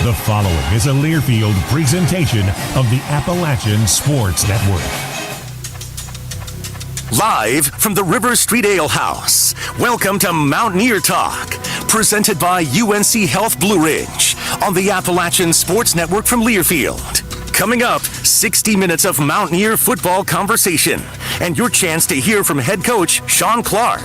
The following is a Learfield presentation of the Appalachian Sports Network. Live from the River Street Ale House, welcome to Mountaineer Talk, presented by UNC Health Blue Ridge on the Appalachian Sports Network from Learfield. Coming up, 60 minutes of Mountaineer football conversation and your chance to hear from head coach Sean Clark.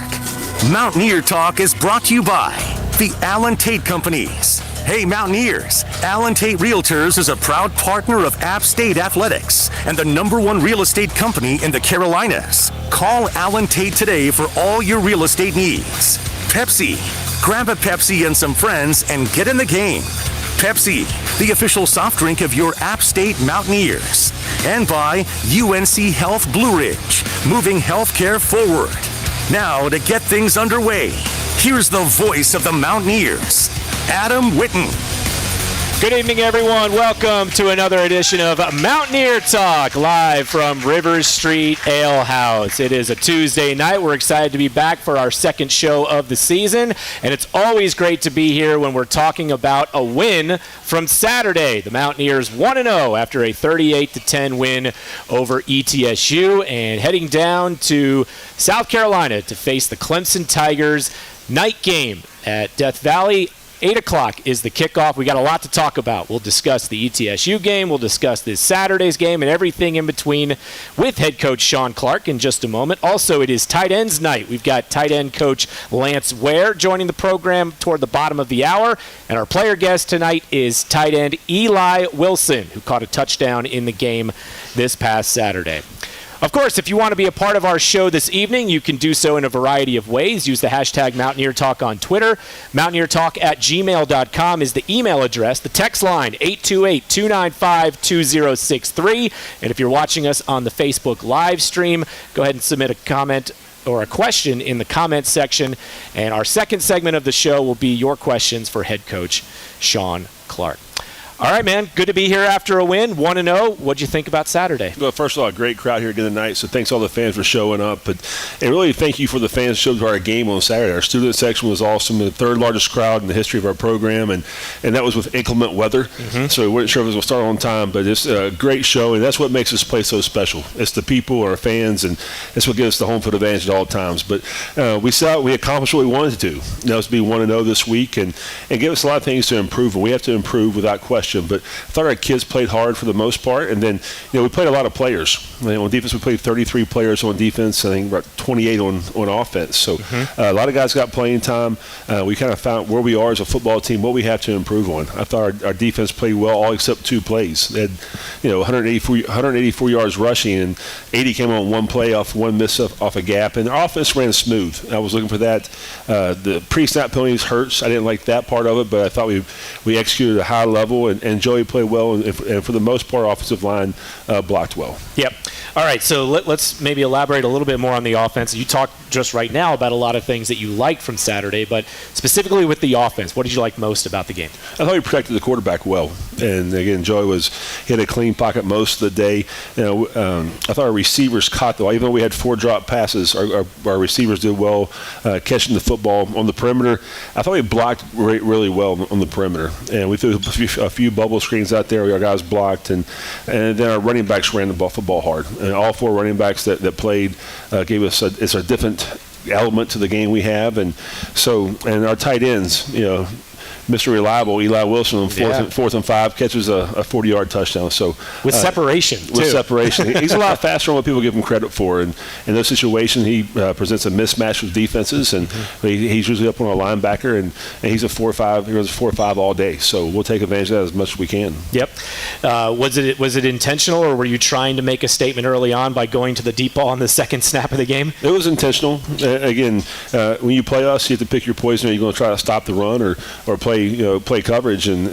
Mountaineer Talk is brought to you by the Allen Tate Companies. Hey Mountaineers, Allen Tate Realtors is a proud partner of App State Athletics and the #1 real estate company in the Carolinas. Call Allen Tate today for all your real estate needs. Pepsi, grab a Pepsi and some friends and get in the game. Pepsi, the official soft drink of your App State Mountaineers. And by UNC Health Blue Ridge, moving healthcare forward. Now to get things underway, here's the voice of the Mountaineers, Adam Witten. Good evening, everyone. Welcome to another edition of Mountaineer Talk, live from River Street Ale House. It is a Tuesday night. We're excited to be back for our second show of the season, and it's always great to be here when we're talking about a win from Saturday. The Mountaineers 1-0 after a 38-10 win over ETSU, and heading down to South Carolina to face the Clemson Tigers. Night game at Death Valley. 8 o'clock is the kickoff. We got a lot to talk about. We'll discuss the ETSU game. We'll discuss this Saturday's game and everything in between with head coach Sean Clark in just a moment. Also, it is tight ends night. We've got tight end coach Lance Ware joining the program toward the bottom of the hour. And our player guest tonight is tight end Eli Wilson, who caught a touchdown in the game this past Saturday. Of course, if you want to be a part of our show this evening, you can do so in a variety of ways. Use the hashtag Mountaineer Talk on Twitter. MountaineerTalk@gmail.com is the email address. The text line, 828-295-2063. And if you're watching us on the Facebook live stream, go ahead and submit a comment or a question in the comments section. And our second segment of the show will be your questions for head coach Sean Clark. All right, man. Good to be here after a win, 1-0. What'd you think about Saturday? Well, first of all, a great crowd here again tonight, so thanks all the fans for showing up. And really thank you for the fans who showed up to our game on Saturday. Our student section was awesome, the third largest crowd in the history of our program, and that was with inclement weather. So we weren't sure if it was going to start on time, but it's a great show, and that's what makes this place so special. It's the people, our fans, and that's what gives us the home field advantage at all times. But we accomplished what we wanted to do. That was to be 1-0 this week, and give us a lot of things to improve, and we have to improve without question. But I thought our kids played hard for the most part, and then we played a lot of players. On defense, we played 33 players on defense. I think about 28 on offense. So a lot of guys got playing time. We kind of found where we are as a football team, what we have to improve on. I thought our defense played well, all except 2 plays. They had 184 yards rushing, and 80 came on one play off one miss off a gap, and our offense ran smooth. I was looking for that. The pre-snap penalties hurts. I didn't like that part of it, but I thought we executed at a high level, and Joey played well, and for the most part, offensive line blocked well. Yep. All right, so let's maybe elaborate a little bit more on the offense. You talked just right now about a lot of things that you liked from Saturday, but specifically with the offense, what did you like most about the game? I thought we protected the quarterback well, and again, Joey hit a clean pocket most of the day. I thought our receivers caught the ball. Even though we had 4 drop passes, our receivers did well catching the football on the perimeter. I thought we blocked really well on the perimeter, and we threw a few bubble screens out there. Our guys blocked, and then our running backs ran the football hard. And all 4 running backs that played gave us it's a different element to the game we have, and our tight ends, Mr. Reliable, Eli Wilson, on fourth and 5, catches a 40-yard touchdown. So with separation, too. With separation. He's a lot faster than what people give him credit for. And in those situations, he presents a mismatch with defenses, and he's usually up on a linebacker, and he's a 4-5. He runs a 4-5 all day. So we'll take advantage of that as much as we can. Yep. Was it intentional, or were you trying to make a statement early on by going to the deep ball on the second snap of the game? It was intentional. Again, when you play us, you have to pick your poison. Are you going to try to stop the run or play coverage? And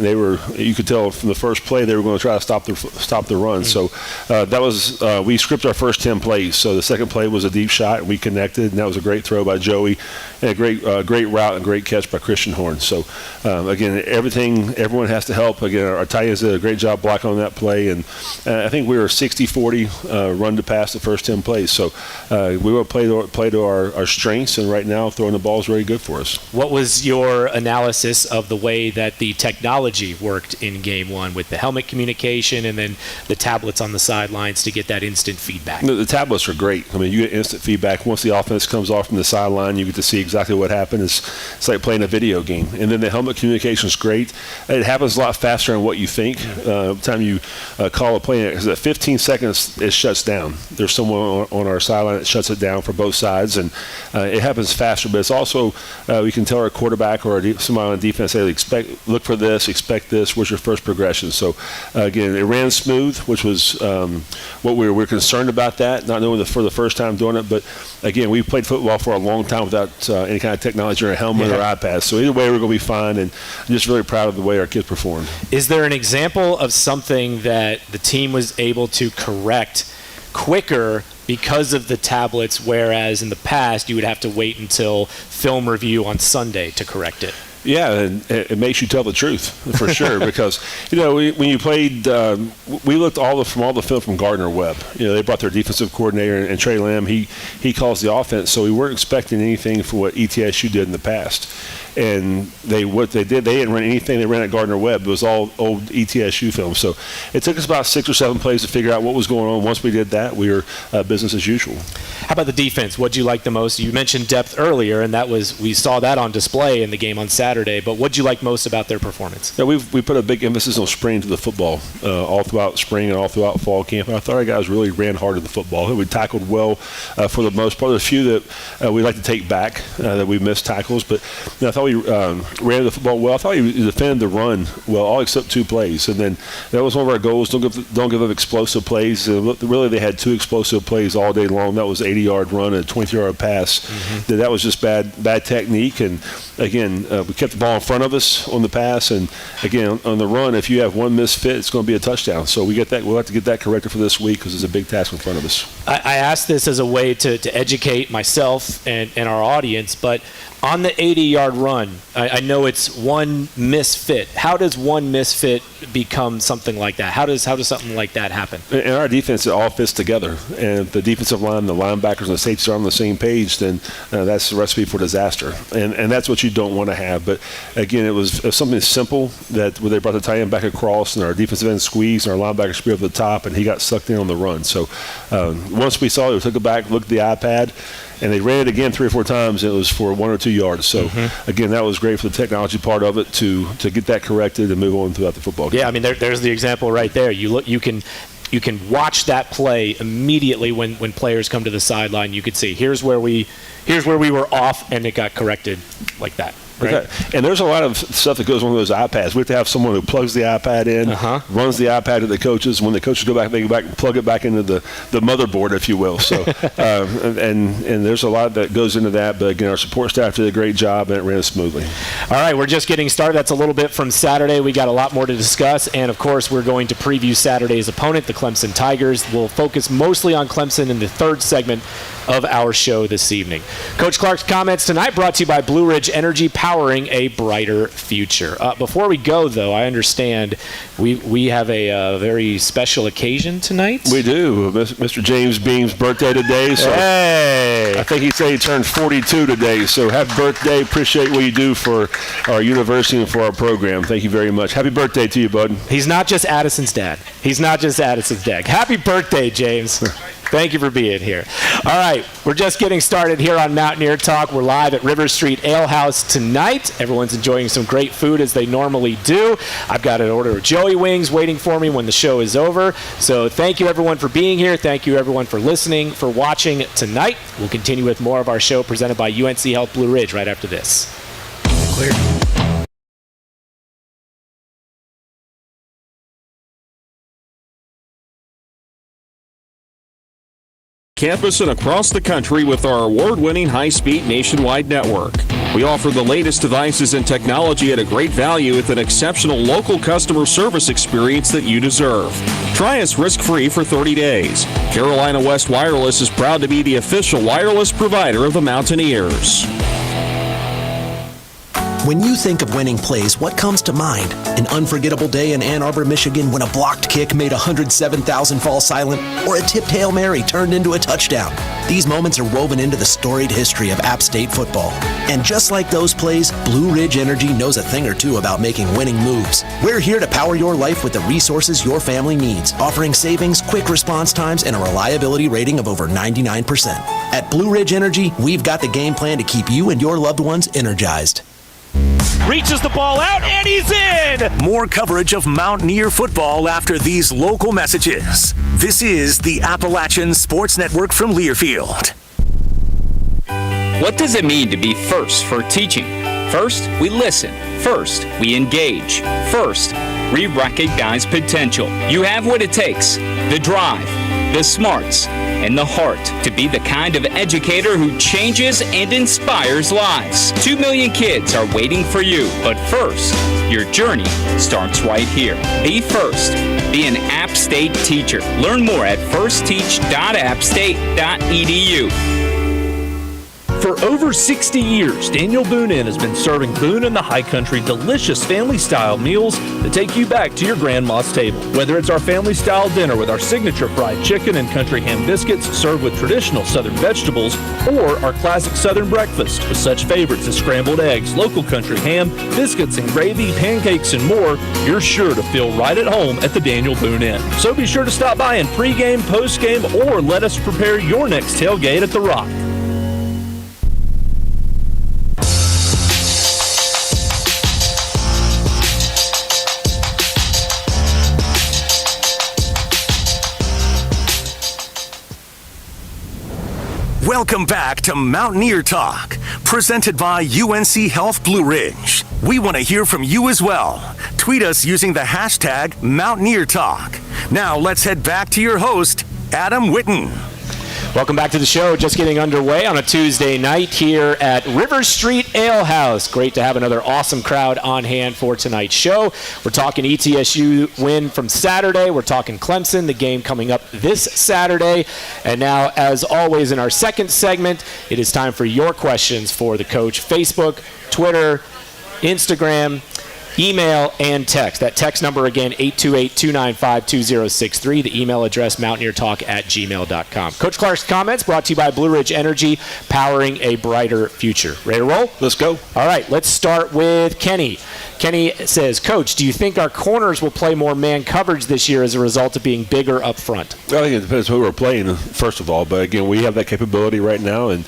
you could tell from the first play they were going to try to stop the run. So that was we scripted our first 10 plays. So the second play was a deep shot, and we connected, and that was a great throw by Joey, and a great route and great catch by Christian Horn. So again, everyone has to help. Again, our tight ends did a great job blocking on that play, and I think we were 60-40 run to pass the first 10 plays. So we will play to our strengths, and right now throwing the ball is very good for us. What was your analysis of the way that the technology worked in Game 1 with the helmet communication and then the tablets on the sidelines to get that instant feedback. The tablets are great. I mean, you get instant feedback. Once the offense comes off from the sideline, you get to see exactly what happened. It's like playing a video game. And then the helmet communication is great. It happens a lot faster than what you think. Every time you call a play, because at 15 seconds, it shuts down. There's someone on our sideline that shuts it down for both sides, and it happens faster. But it's also, we can tell our quarterback or somebody on defense, hey, look for this, expect this, where's your first progression? So, again, it ran smooth, which was what we were concerned about that, not knowing for the first time doing it. But, again, we played football for a long time without any kind of technology or a helmet or iPad. So either way, we're going to be fine, and I'm just really proud of the way our kids performed. Is there an example of something that the team was able to correct quicker because of the tablets, whereas in the past you would have to wait until film review on Sunday to correct it? Yeah, and it makes you tell the truth for sure because, when you played, we looked from all the film from Gardner-Webb. They brought their defensive coordinator, and Trey Lamb, he calls the offense, so we weren't expecting anything for what ETSU did in the past. And they didn't run anything they ran at Gardner-Webb. It was all old ETSU film. So it took us about 6 or 7 plays to figure out what was going on. Once we did that, we were business as usual. How about the defense? What did you like the most? You mentioned depth earlier, and we saw that on display in the game on Saturday. But what did you like most about their performance? Yeah, we put a big emphasis on spring to the football all throughout spring and all throughout fall camp. And I thought our guys really ran hard at the football. We tackled well for the most part. There's a few that we like to take back that we missed tackles, but I thought we ran the football well. I thought we defended the run well, all except 2 plays. And then that was one of our goals. Don't give up explosive plays. Really, they had 2 explosive plays all day long. That was an 80-yard run and a 20-yard pass. Mm-hmm. That was just bad technique. And again, we kept the ball in front of us on the pass. And again, on the run, if you have one misfit, it's going to be a touchdown. So we'll have to get that corrected for this week because it's a big task in front of us. I asked this as a way to educate myself and our audience, but on the 80-yard run, I know it's one misfit. How does one misfit become something like that? How does something like that happen? In our defense, it all fits together. And if the defensive line, the linebackers, and the safeties are on the same page, then that's the recipe for disaster. And that's what you don't want to have. But, again, it was something simple that where they brought the tight end back across, and our defensive end squeezed, and our linebacker screwed up the top, and he got sucked in on the run. So once we saw it, we took it back, looked at the iPad, and they ran it again 3 or 4 times, and it was for 1 or 2 yards. So, again, that was great for the technology part of it to get that corrected and move on throughout the football game. Yeah, I mean, there's the example right there. You can watch that play immediately when players come to the sideline. You could see here's where we were off, and it got corrected like that. Right. Okay. And there's a lot of stuff that goes on with those iPads. We have to have someone who plugs the iPad in, runs the iPad to the coaches. When the coaches go back, they go back and plug it back into the motherboard, if you will. So, and there's a lot that goes into that. But again, our support staff did a great job, and it ran smoothly. All right, we're just getting started. That's a little bit from Saturday. We got a lot more to discuss, and of course, we're going to preview Saturday's opponent, the Clemson Tigers. We'll focus mostly on Clemson in the third segment of our show this evening. Coach Clark's comments tonight brought to you by Blue Ridge Energy, powering a brighter future. Before we go, though, I understand we have a very special occasion tonight. We do. Mr. James Beam's birthday today. So hey! I think he said he turned 42 today. So happy birthday. Appreciate what you do for our university and for our program. Thank you very much. Happy birthday to you, bud. He's not just Addison's dad. Happy birthday, James. Thank you for being here. All right, we're just getting started here on Mountaineer Talk. We're live at River Street Ale House tonight. Everyone's enjoying some great food as they normally do. I've got an order of Joey Wings waiting for me when the show is over. So thank you, everyone, for being here. Thank you, everyone, for listening, for watching tonight. We'll continue with more of our show presented by UNC Health Blue Ridge right after this. Clear. Campus and across the country with our award-winning high-speed nationwide network. We offer the latest devices and technology at a great value with an exceptional local customer service experience that you deserve. Try us risk-free for 30 days. Carolina West Wireless is proud to be the official wireless provider of the Mountaineers. When you think of winning plays, what comes to mind? An unforgettable day in Ann Arbor, Michigan when a blocked kick made 107,000 fall silent, or a tipped Hail Mary turned into a touchdown. These moments are woven into the storied history of App State football. And just like those plays, Blue Ridge Energy knows a thing or two about making winning moves. We're here to power your life with the resources your family needs, offering savings, quick response times, and a reliability rating of over 99%. At Blue Ridge Energy, we've got the game plan to keep you and your loved ones energized. Reaches the ball out, and he's in! More coverage of Mountaineer football after these local messages. This is the Appalachian Sports Network from Learfield. What does it mean to be first for teaching? First, we listen. First, we engage. First, we recognize potential. You have what it takes: the drive, the smarts, and the heart to be the kind of educator who changes and inspires lives. 2 million kids are waiting for you, but first, your journey starts right here. Be first. Be an App State teacher. Learn more at firstteach.appstate.edu. For over 60 years, Daniel Boone Inn has been serving Boone and the High Country delicious family-style meals that take you back to your grandma's table. Whether it's our family-style dinner with our signature fried chicken and country ham biscuits served with traditional Southern vegetables, or our classic Southern breakfast with such favorites as scrambled eggs, local country ham, biscuits and gravy, pancakes, and more, you're sure to feel right at home at the Daniel Boone Inn. So be sure to stop by in pregame, postgame, or let us prepare your next tailgate at the Rock. Welcome back to Mountaineer Talk, presented by UNC Health Blue Ridge. We want to hear from you as well. Tweet us using the hashtag Mountaineer Talk. Now let's head back to your host, Adam Witten. Welcome back to the show. Just getting underway on a Tuesday night here at River Street Ale House. Great to have another awesome crowd on hand for tonight's show. We're talking ETSU win from Saturday. We're talking Clemson, the game coming up this Saturday. And now, as always, in our second segment, it is time for your questions for the coach. Facebook, Twitter, Instagram, email, and text. That text number again, 828-295-2063. The email address, mountaineertalk@gmail.com. Coach Clark's comments brought to you by Blue Ridge Energy, powering a brighter future. Ready to roll? Let's go. All right, let's start with Kenny. Kenny says, Coach, do you think our corners will play more man coverage this year as a result of being bigger up front? I think it depends who we're playing, first of all. But, again, we have that capability right now, and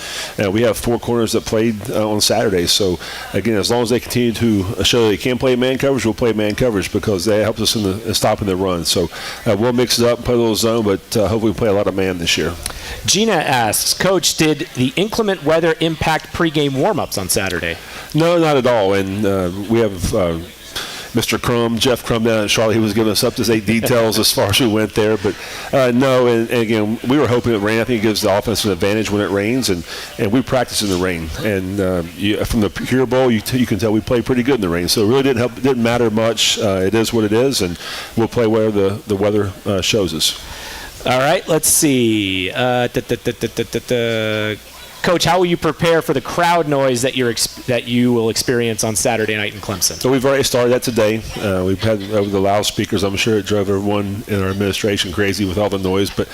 we have 4 corners that played on Saturday. So, again, as long as they continue to show they can play man coverage, we'll play man coverage because that helps us in stopping the run. So we'll mix it up and play a little zone, but hopefully we play a lot of man this year. Gina asks, Coach, did the inclement weather impact pregame warm-ups on Saturday? No, not at all. And we have Mr. Crum, Jeff Crum down in Charlotte. He was giving us up-to-date details as far as we went there. But, no, and again, we were hoping it rained. I think it gives the offense an advantage when it rains, and we practice in the rain. And from the Pure Bowl, you can tell we played pretty good in the rain. So it really didn't matter much. It is what it is, and we'll play where the weather shows us. All right, let's see. Coach, how will you prepare for the crowd noise that you will experience on Saturday night in Clemson? So we've already started that today. We've had over the loudspeakers. I'm sure it drove everyone in our administration crazy with all the noise, but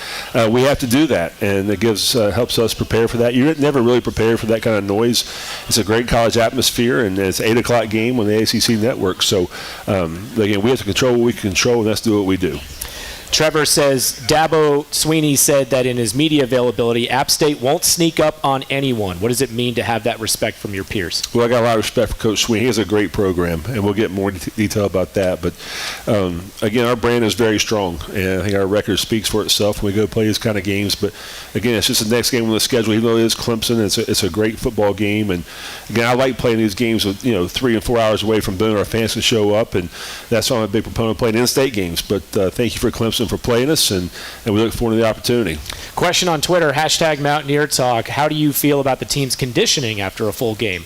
we have to do that, and it helps us prepare for that. You're never really prepared for that kind of noise. It's a great college atmosphere, and it's 8 o'clock game on the ACC network. So again, we have to control what we can control, and let's do what we do. Trevor says, Dabo Sweeney said that in his media availability, App State won't sneak up on anyone. What does it mean to have that respect from your peers? Well, I got a lot of respect for Coach Sweeney. He has a great program, and we'll get more detail about that. But, again, our brand is very strong, and I think our record speaks for itself when we go play these kind of games. But, again, it's just the next game on the schedule. Even though it is Clemson, it's a great football game. And, again, I like playing these games with, 3 and 4 hours away from Boone. Our fans can show up, and that's why I'm a big proponent of playing in-state games. But thank you for Clemson for playing us, and we look forward to the opportunity. Question on Twitter, hashtag Mountaineer Talk. How do you feel about the team's conditioning after a full game?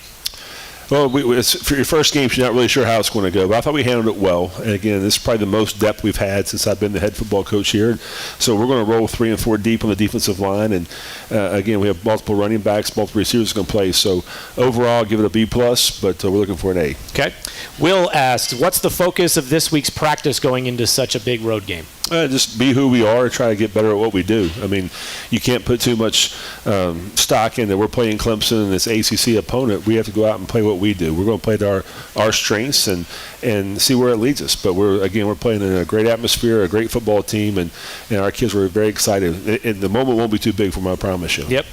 Well, for your first game, you're not really sure how it's going to go, but I thought we handled it well. And again, this is probably the most depth we've had since I've been the head football coach here. So we're going to roll 3 and 4 deep on the defensive line, and again, we have multiple running backs, multiple receivers going to play. So overall, give it a B+, but we're looking for an A. Okay. Will asks, what's the focus of this week's practice going into such a big road game? Just be who we are and try to get better at what we do. I mean, you can't put too much stock in that we're playing Clemson and this ACC opponent. We have to go out and play what we do. We're going to play to our strengths and see where it leads us. But we're playing in a great atmosphere, a great football team, and our kids were very excited. And the moment won't be too big for them, I promise you. Yep.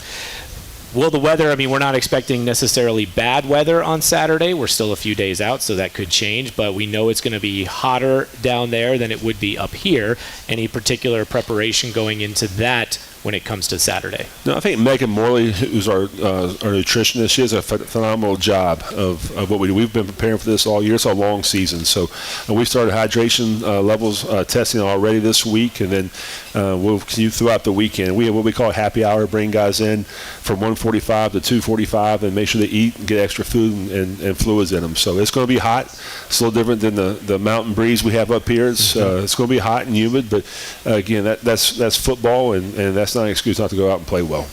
Will the weather, I mean, we're not expecting necessarily bad weather on Saturday. We're still a few days out, so that could change. But we know it's going to be hotter down there than it would be up here. Any particular preparation going into that when it comes to Saturday? No, I think Megan Morley, who's our nutritionist, she does a phenomenal job of what we do. We've been preparing for this all year. It's a long season. So we started hydration levels testing already this week, and then we'll continue throughout the weekend. We have what we call a happy hour, bring guys in from 1:45 to 2:45 and make sure they eat and get extra food and fluids in them. So it's going to be hot. It's a little different than the mountain breeze we have up here. It's going to be hot and humid, but again, that's football, and that's not an excuse not to go out and play well.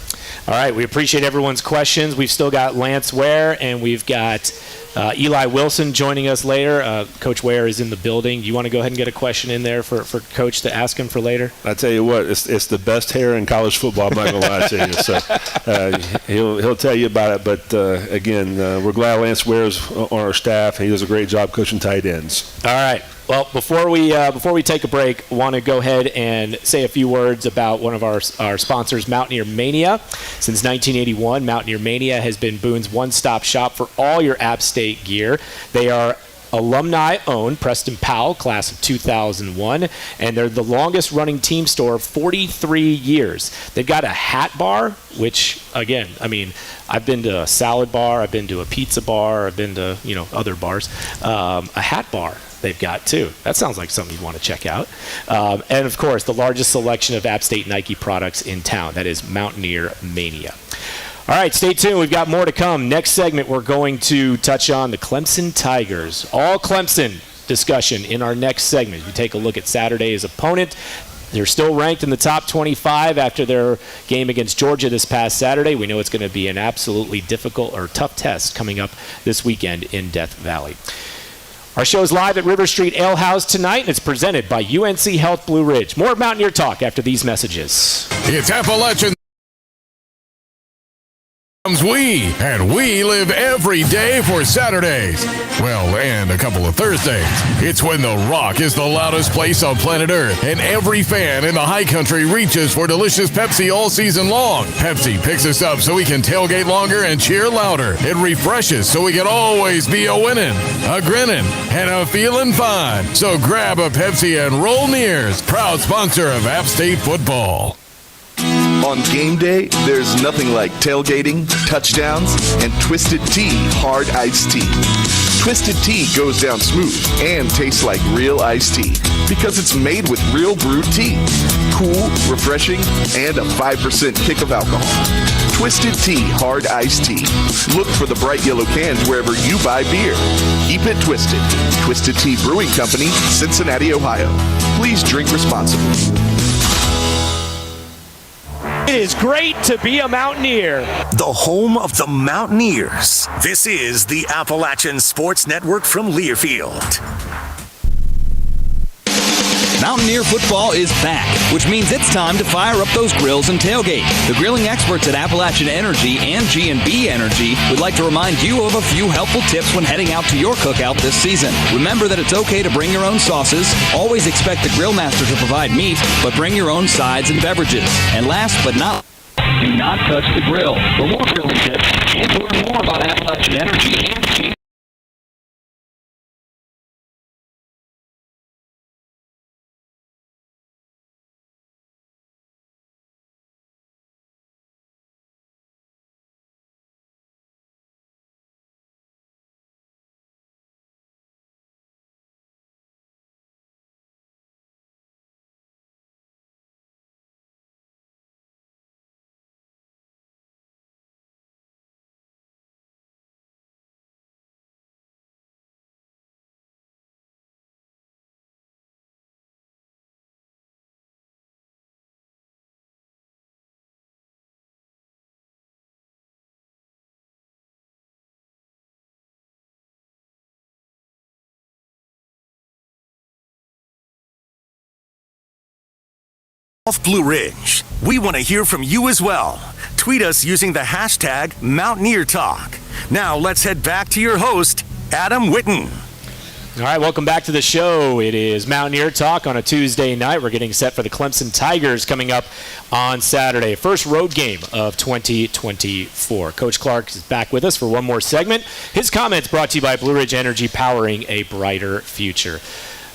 All right, we appreciate everyone's questions. We've still got Lance Ware, and we've got Eli Wilson joining us later. Coach Ware is in the building. You want to go ahead and get a question in there for Coach to ask him for later? I tell you what, it's the best hair in college football. I'm not going to lie to you. So he'll tell you about it. But again, we're glad Lance Ware's on our staff. He does a great job coaching tight ends. All right. Well, before we take a break, I want to go ahead and say a few words about one of our sponsors, Mountaineer Mania. Since 1981, Mountaineer Mania has been Boone's one-stop shop for all your App State gear. They are alumni-owned, Preston Powell, class of 2001, and they're the longest-running team store, 43 years. They've got a hat bar, which, again, I mean, I've been to a salad bar, I've been to a pizza bar, I've been to, other bars. A hat bar they've got, too. That sounds like something you'd want to check out. And, of course, the largest selection of App State Nike products in town. That is Mountaineer Mania. All right, stay tuned. We've got more to come. Next segment, we're going to touch on the Clemson Tigers. All Clemson discussion in our next segment. You take a look at Saturday's opponent. They're still ranked in the top 25 after their game against Georgia this past Saturday. We know it's going to be an absolutely difficult or tough test coming up this weekend in Death Valley. Our show is live at River Street Ale House tonight, and it's presented by UNC Health Blue Ridge. More Mountaineer Talk after these messages. It's Appalachian. And we live every day for Saturdays. Well, and a couple of Thursdays. It's when The Rock is the loudest place on planet Earth, and every fan in the high country reaches for delicious Pepsi all season long. Pepsi picks us up so we can tailgate longer and cheer louder. It refreshes so we can always be a winning, a grinning, and a feeling fine. So grab a Pepsi and roll Nears, proud sponsor of App State football. On game day, there's nothing like tailgating, touchdowns, and Twisted Tea hard iced tea. Twisted Tea goes down smooth and tastes like real iced tea because it's made with real brewed tea. Cool, refreshing, and a 5% kick of alcohol. Twisted Tea hard iced tea. Look for the bright yellow cans wherever you buy beer. Keep it twisted. Twisted Tea Brewing Company, Cincinnati, Ohio. Please drink responsibly. It is great to be a Mountaineer. The home of the Mountaineers. This is the Appalachian Sports Network from Learfield. Mountaineer football is back, which means it's time to fire up those grills and tailgate. The grilling experts at Appalachian Energy and G&B Energy would like to remind you of a few helpful tips when heading out to your cookout this season. Remember that it's okay to bring your own sauces. Always expect the grill master to provide meat, but bring your own sides and beverages. And last but not, do not touch the grill. For more grilling tips and to learn more about Appalachian Energy and G&B Health Blue Ridge. We want to hear from you as well. Tweet us using the hashtag Mountaineer Talk. Now let's head back to your host, Adam Witten. All right, welcome back to the show. It is Mountaineer Talk on a Tuesday night. We're getting set for the Clemson Tigers coming up on Saturday. First road game of 2024. Coach Clark is back with us for one more segment. His comments brought to you by Blue Ridge Energy, powering a brighter future.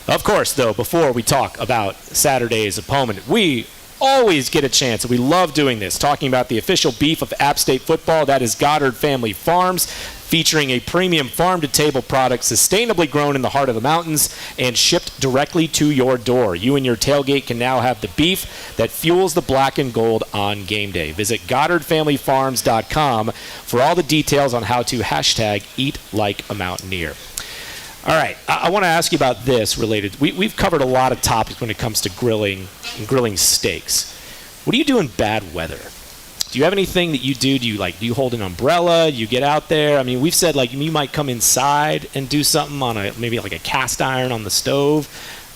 Of course, though, before we talk about Saturday's opponent, we always get a chance, and we love doing this, talking about the official beef of App State football. That is Goddard Family Farms, featuring a premium farm-to-table product sustainably grown in the heart of the mountains and shipped directly to your door. You and your tailgate can now have the beef that fuels the black and gold on game day. Visit GoddardFamilyFarms.com for all the details on how to hashtag Eat Like a Mountaineer. All right, I want to ask you about this related. We've covered a lot of topics when it comes to grilling and grilling steaks. What do you do in bad weather? Do you have anything that you do? Do you hold an umbrella? You get out there? I mean, we've said you might come inside and do something on maybe a cast iron on the stove,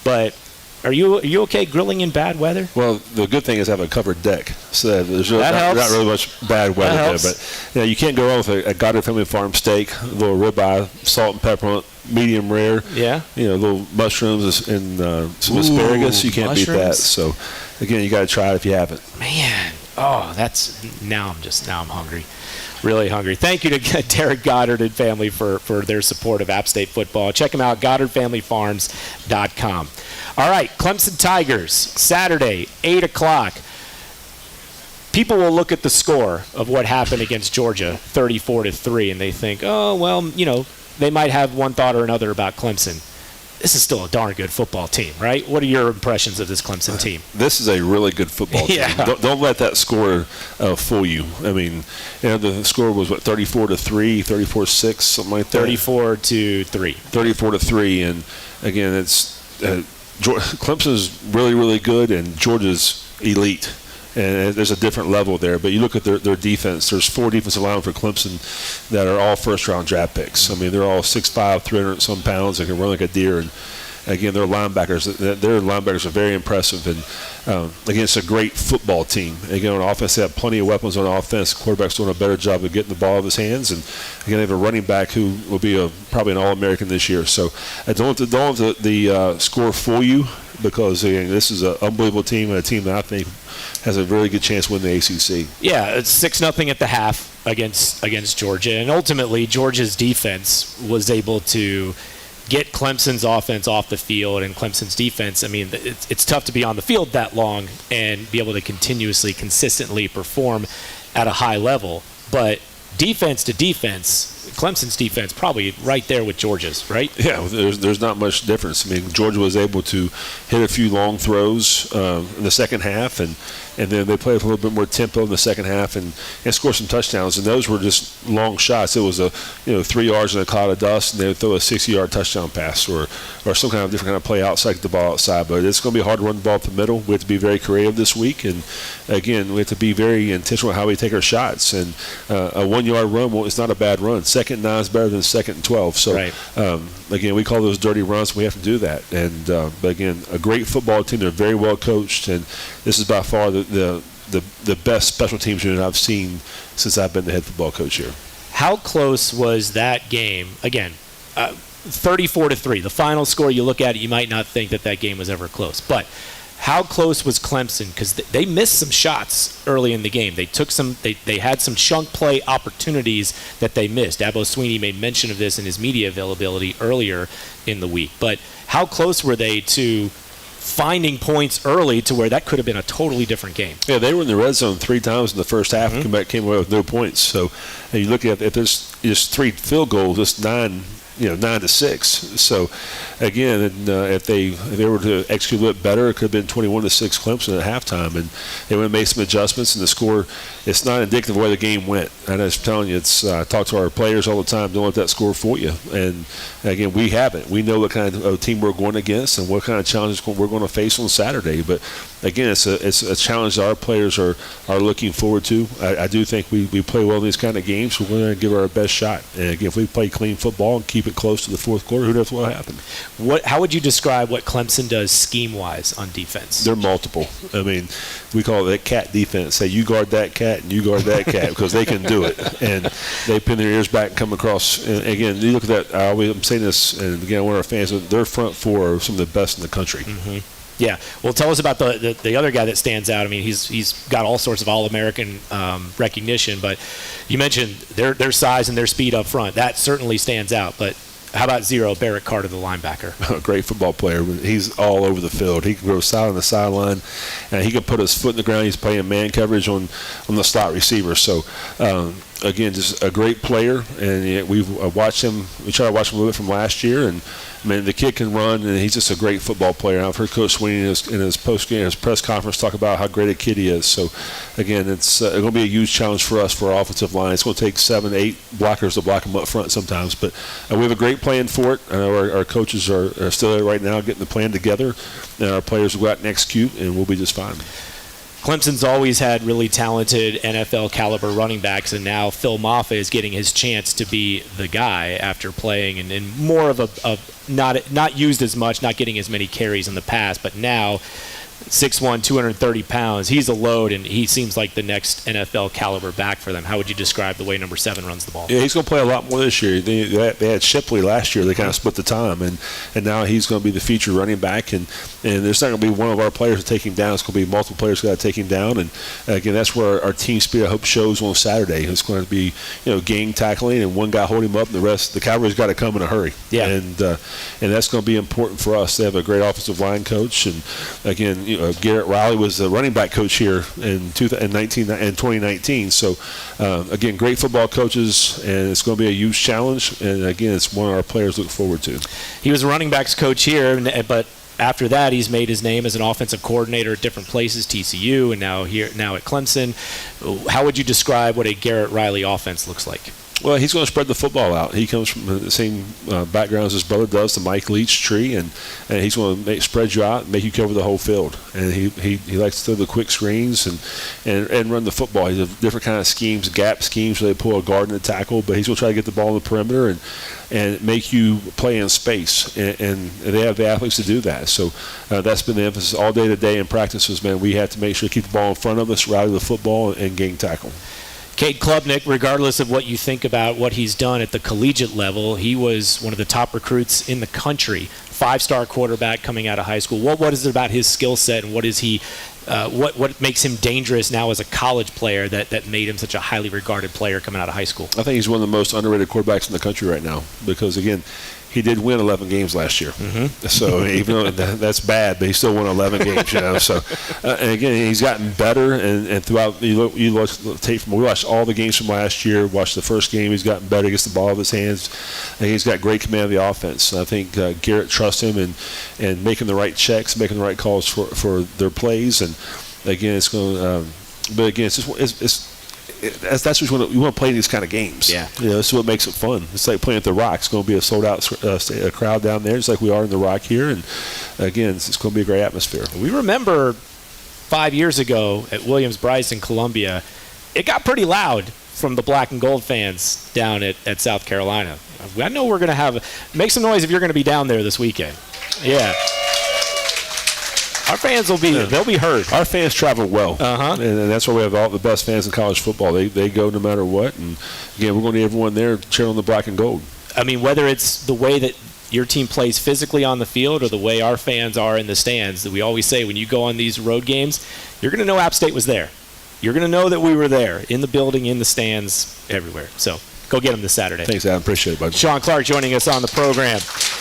but are you okay grilling in bad weather? Well, the good thing is I have a covered deck, so there's not really much bad weather there. But you can't go wrong with a Goddard Family Farm steak, a little ribeye, salt and pepper on it, medium rare. Yeah. Little mushrooms and some asparagus. You can't beat that. So, again, you got to try it if you haven't. Man, now I'm hungry. Really hungry. Thank you to Derek Goddard and family for their support of App State football. Check them out, GoddardFamilyFarms.com. All right, Clemson Tigers, Saturday, 8 o'clock. People will look at the score of what happened against Georgia, 34-3, and they think, they might have one thought or another about Clemson. This is still a darn good football team, right? What are your impressions of this Clemson team? This is a really good football team. Yeah. Don't let that score fool you. I mean, the score was 34-3, 34-6, something like that. 34-3. 34-3, and again, it's Clemson's really, really good, and Georgia's elite. And there's a different level there. But you look at their defense. There's 4 defensive linemen for Clemson that are all first-round draft picks. I mean, they're all 6'5", 300-some pounds. They can run like a deer. And, again, their linebackers are very impressive. And, again, it's a great football team. Again, on offense, they have plenty of weapons on offense. The quarterback's doing a better job of getting the ball out of his hands. And, again, they have a running back who will be probably an All-American this year. So don't let the score fool you, because, again, this is an unbelievable team and a team that I think has a very good chance to win the ACC. Yeah, it's 6-0 at the half against Georgia. And ultimately, Georgia's defense was able to get Clemson's offense off the field. And Clemson's defense, I mean, it's tough to be on the field that long and be able to consistently perform at a high level. But defense to defense, Clemson's defense probably right there with Georgia's, right? Yeah, there's not much difference. I mean, Georgia was able to hit a few long throws in the second half, and then they played a little bit more tempo in the second half and scored some touchdowns. And those were just long shots. It was 3 yards in a cloud of dust, and they would throw a 60-yard touchdown pass or some kind of different kind of play outside, get the ball outside. But it's going to be hard to run the ball up the middle. We have to be very creative this week, and again, we have to be very intentional how we take our shots. And a 1-yard run is not a bad run. Second and 9 is better than second and 12. So, right. Again, we call those dirty runs. We have to do that. And but again, a great football team. They're very well coached, and this is by far the best special teams unit I've seen since I've been the head football coach here. How close was that game? Again, 34-3. The final score, you look at it, you might not think that game was ever close. But how close was Clemson? Because they missed some shots early in the game. They had some chunk play opportunities that they missed. Dabo Swinney made mention of this in his media availability earlier in the week. But how close were they to finding points early to where that could have been a totally different game? Yeah, they were in the red zone 3 times in the first half and came away with no points. So you look at if there's just 3 field goals, it's 9-6. So again, if they were to execute a little bit better, it could have been 21-6 Clemson at halftime, and they would have made some adjustments. And the score, it's not indicative of where the game went. And I was telling you, I talk to our players all the time. Don't let that score fool you. And again, we haven't. We know what kind of team we're going against and what kind of challenges we're going to face on Saturday. But again, it's a challenge that our players are looking forward to. I do think we play well in these kind of games. We're going to give our best shot. And again, if we play clean football and keep it close to the fourth quarter. Who knows what will happen? How would you describe what Clemson does scheme-wise on defense? They're multiple. I mean, we call it that cat defense. Say you guard that cat and you guard that cat because they can do it. And they pin their ears back and come across. And again, you look at that. I'm saying this, and again, one of our fans, their front four are some of the best in the country. Mm-hmm. Yeah. Well, tell us about the other guy that stands out. I mean, he's got all sorts of All-American recognition, but you mentioned their size and their speed up front. That certainly stands out. But how about Zero, Barrett Carter, the linebacker? A great football player. He's all over the field. He can go side on the sideline, and he can put his foot in the ground. He's playing man coverage on the slot receiver. So, again, just a great player, and we've watched him. We tried to watch him a little bit from last year, and I mean, the kid can run, and he's just a great football player. And I've heard Coach Sweeney in his post-game, his press conference, talk about how great a kid he is. So, again, it's going to be a huge challenge for us for our offensive line. It's going to take 7, 8 blockers to block them up front sometimes. But we have a great plan for it. I know our coaches are still there right now getting the plan together, and our players will go out and execute, and we'll be just fine. Clemson's always had really talented NFL caliber running backs, and now Phil Maffa is getting his chance to be the guy after playing in more of a not used as much, not getting as many carries in the past, but now 6'1", 230 pounds. He's a load, and he seems like the next NFL caliber back for them. How would you describe the way number 7 runs the ball? Yeah, he's going to play a lot more this year. They had Shipley last year. They kind of split the time, and now he's going to be the featured running back. And there's not going to be one of our players to take him down. It's going to be multiple players got to take him down. And again, that's where our team spirit, I hope, shows on Saturday. It's going to be gang tackling and one guy holding him up, and the rest. The Cowboys got to come in a hurry. Yeah. And that's going to be important for us. They have a great offensive line coach, and again, Garrett Riley was the running back coach here in 2019. So, again, great football coaches, and it's going to be a huge challenge. And, again, it's one our players look forward to. He was a running backs coach here, but after that, he's made his name as an offensive coordinator at different places, TCU, and now at Clemson. How would you describe what a Garrett Riley offense looks like? Well, he's going to spread the football out. He comes from the same background as his brother does, the Mike Leach tree, and he's going to spread you out and make you cover the whole field. And he likes to throw the quick screens and run the football. He has different kind of schemes, gap schemes where they pull a guard and a tackle, but he's going to try to get the ball in the perimeter and make you play in space. And they have the athletes to do that. So that's been the emphasis all day today in practices, man. We have to make sure to keep the ball in front of us, rally the football, and gang tackle. Cade Klubnik, regardless of what you think about what he's done at the collegiate level, he was one of the top recruits in the country, 5-star quarterback coming out of high school. What is it about his skill set, and what is he? What makes him dangerous now as a college player that made him such a highly regarded player coming out of high school? I think he's one of the most underrated quarterbacks in the country right now because, again, he did win 11 games last year. Mm-hmm. So even though that's bad, but he still won 11 games, So, and again, he's gotten better. And throughout, you watch the tape from, we watched all the games from last year, watched the first game. He's gotten better, gets the ball out of his hands. And he's got great command of the offense. I think Garrett trusts him and making the right checks, making the right calls for their plays. And again, it's going to, but again, it's just, that's what you want to play these kind of games. Yeah, that's what makes it fun. It's like playing at the Rock. It's going to be a sold-out crowd down there, just like we are in the Rock here. And again, it's going to be a great atmosphere. We remember 5 years ago at Williams-Brice in Columbia, it got pretty loud from the black and gold fans down at South Carolina. I know we're going to make some noise if you're going to be down there this weekend. Yeah. Our fans they'll be heard. Our fans travel well. Uh-huh. And that's why we have all the best fans in college football. They go no matter what. And again, we're going to need everyone there cheering on the black and gold. I mean, whether it's the way that your team plays physically on the field or the way our fans are in the stands, that we always say when you go on these road games, you're going to know App State was there. You're going to know that we were there in the building, in the stands, everywhere. So go get them this Saturday. Thanks, Adam. Appreciate it, bud. Sean Clark joining us on the program.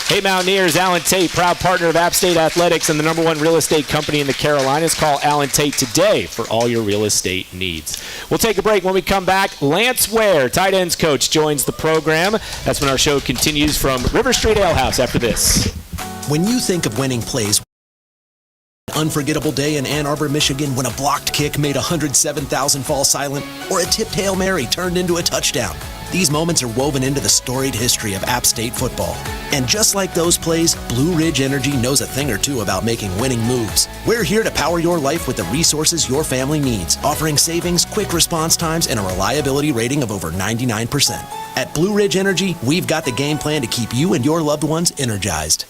Hey, Mountaineers, Alan Tate, proud partner of App State Athletics and the #1 real estate company in the Carolinas. Call Alan Tate today for all your real estate needs. We'll take a break. When we come back, Lance Ware, tight ends coach, joins the program. That's when our show continues from River Street Ale House after this. When you think of winning plays, unforgettable day in Ann Arbor, Michigan when a blocked kick made 107,000 fall silent or a tipped Hail Mary turned into a touchdown. These moments are woven into the storied history of App State football. And just like those plays, Blue Ridge Energy knows a thing or two about making winning moves. We're here to power your life with the resources your family needs, offering savings, quick response times, and a reliability rating of over 99%. At Blue Ridge Energy, we've got the game plan to keep you and your loved ones energized.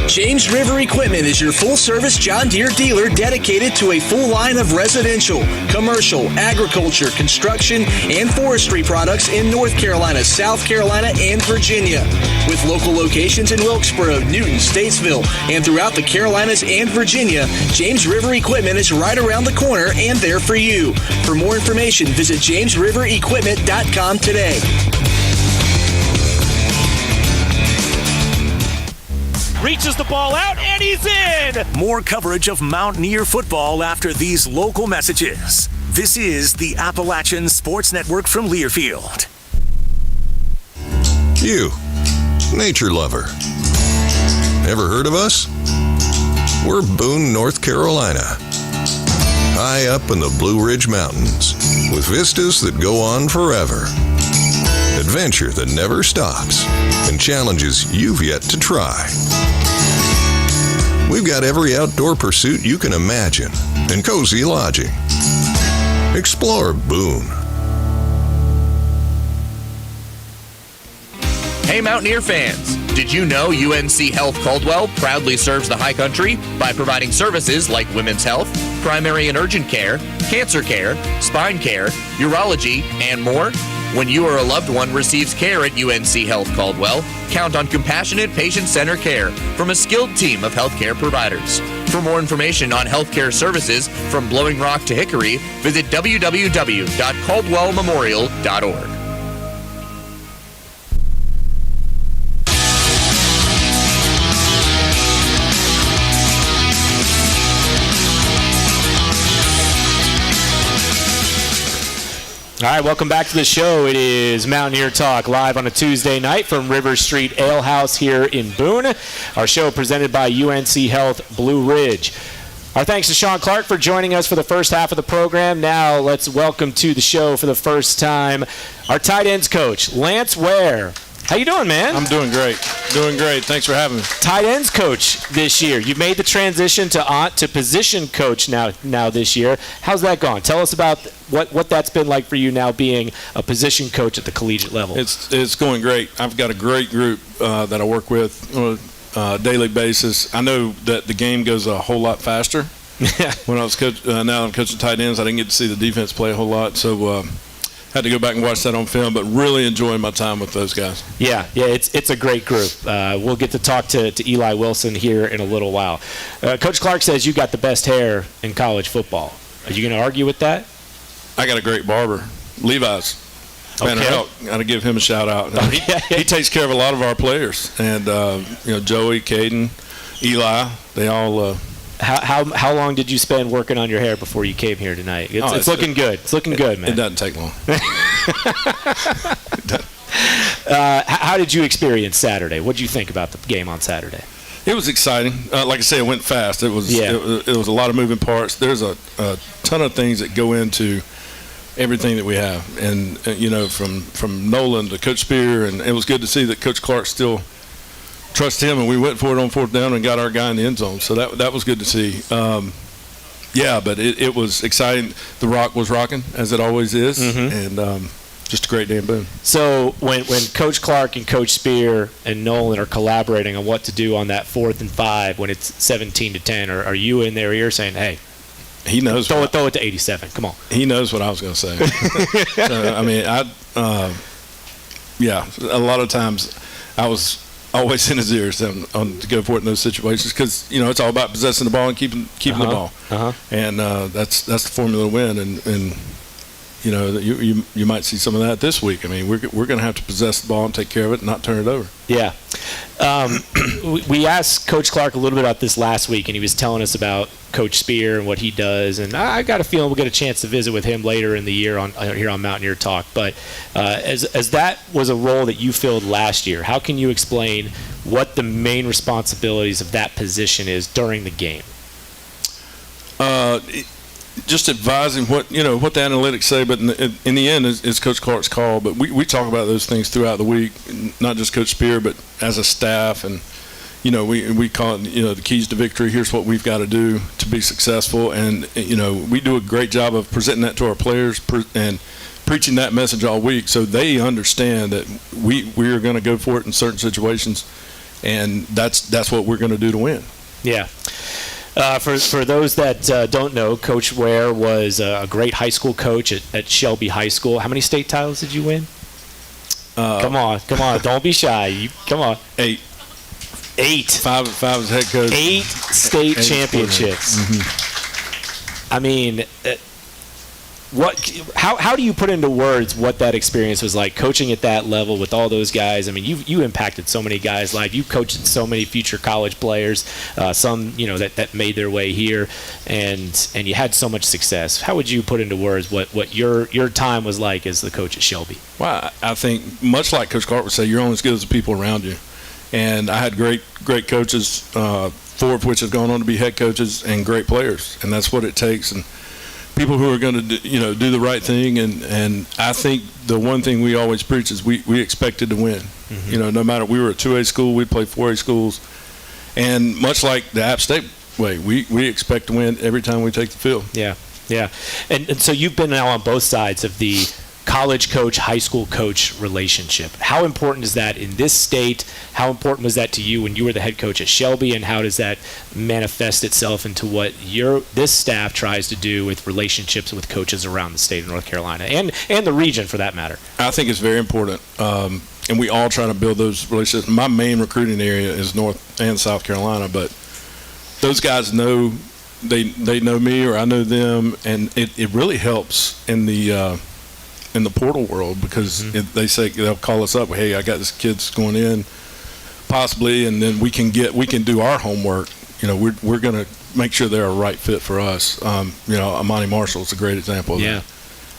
James River Equipment is your full-service John Deere dealer dedicated to a full line of residential, commercial, agriculture, construction, and forestry products in North Carolina, South Carolina, and Virginia. With local locations in Wilkesboro, Newton, Statesville, and throughout the Carolinas and Virginia, James River Equipment is right around the corner and there for you. For more information, visit jamesriverequipment.com today. Reaches the ball out, and he's in! More coverage of Mountaineer football after these local messages. This is the Appalachian Sports Network from Learfield. You, nature lover. Ever heard of us? We're Boone, North Carolina. High up in the Blue Ridge Mountains, with vistas that go on forever. Adventure that never stops, and challenges you've yet to try. We've got every outdoor pursuit you can imagine, and cozy lodging. Explore Boone. Hey Mountaineer fans, did you know UNC Health Caldwell proudly serves the high country by providing services like women's health, primary and urgent care, cancer care, spine care, urology, and more? When you or a loved one receives care at UNC Health Caldwell, count on compassionate patient-centered care from a skilled team of healthcare providers. For more information on healthcare services from Blowing Rock to Hickory, visit www.caldwellmemorial.org. All right, welcome back to the show. It is Mountaineer Talk live on a Tuesday night from River Street Ale House here in Boone. Our show presented by UNC Health Blue Ridge. Our thanks to Sean Clark for joining us for the first half of the program. Now let's welcome to the show for the first time our tight ends coach, Lance Ware. How you doing, man? I'm doing great. Doing great. Thanks for having me. Tight ends coach this year. You made the transition to position coach now this year. How's that gone? Tell us about what that's been like for you now being a position coach at the collegiate level. It's going great. I've got a great group that I work with on a daily basis. I know that the game goes a whole lot faster. When I was now I'm coaching tight ends, I didn't get to see the defense play a whole lot, so had to go back and watch that on film, but really enjoying my time with those guys. Yeah, it's a great group. We'll get to talk to Eli Wilson here in a little while. Coach Clark says you got the best hair in college football. Are you going to argue with that? I got a great barber, Levi's. Got to give him a shout out. He takes care of a lot of our players, and Joey, Caden, Eli, they all. How long did you spend working on your hair before you came here tonight? It's looking good. It's looking good, man. It doesn't take long. How did you experience Saturday? What did you think about the game on Saturday? It was exciting. Like I say, it went fast. It was a lot of moving parts. There's a ton of things that go into everything that we have, and from Nolan to Coach Spear, and it was good to see that Coach Clark still trust him, and we went for it on fourth down and got our guy in the end zone. So that was good to see. But it was exciting. The Rock was rocking, as it always is, and just a great day in Boone. So when Coach Clark and Coach Spear and Nolan are collaborating on what to do on that 4th and 5 when it's 17-10, are you in their ear saying, hey, he knows throw it to 87, come on. He knows what I was going to say. A lot of times I was always in his ears to go for it in those situations because it's all about possessing the ball and keeping the ball, and that's the formula to win. And you might see some of that this week. I mean, we're going to have to possess the ball and take care of it and not turn it over. Yeah. We asked Coach Clark a little bit about this last week, and he was telling us about Coach Spear and what he does. And I got a feeling we'll get a chance to visit with him later in the year here on Mountaineer Talk. But as that was a role that you filled last year, how can you explain what the main responsibilities of that position is during the game? just advising what the analytics say, but in the end, it's Coach Clark's call. But we talk about those things throughout the week, not just Coach Spear, but as a staff, and we call it the keys to victory. Here's what we've got to do to be successful, and we do a great job of presenting that to our players and preaching that message all week, so they understand that we are going to go for it in certain situations, and that's what we're going to do to win. Yeah. For those that don't know, Coach Ware was a great high school coach at Shelby High School. How many state titles did you win? Come on. Don't be shy. Come on. 8. 5 as head coach. 8 state championships. Mm-hmm. I mean, how do you put into words what that experience was like, coaching at that level with all those guys? I mean, you impacted so many guys' lives. You coached so many future college players, some that made their way here, and you had so much success. How would you put into words what your time was like as the coach at Shelby? Well, I think much like Coach Clark would say, you're only as good as the people around you. And I had great coaches, 4 of which have gone on to be head coaches, and great players, and that's what it takes. And people who are going to do the right thing, and I think the one thing we always preach is we expected to win. Mm-hmm. No matter, we were a 2A school, we played 4A schools, and much like the App State way, we expect to win every time we take the field. Yeah. And so you've been now on both sides of the college coach, high school coach relationship. How important is that in this state? How important was that to you when you were the head coach at Shelby, and how does that manifest itself into what this staff tries to do with relationships with coaches around the state of North Carolina and the region for that matter? I think it's very important, and we all try to build those relationships. My main recruiting area is North and South Carolina, but those guys know they know me, or I know them, and it really helps in the portal world, because they'll call us up, hey, I got this kid's going in possibly, and then we can do our homework. We're going to make sure they're a right fit for us. Amani Marshall is a great example of that,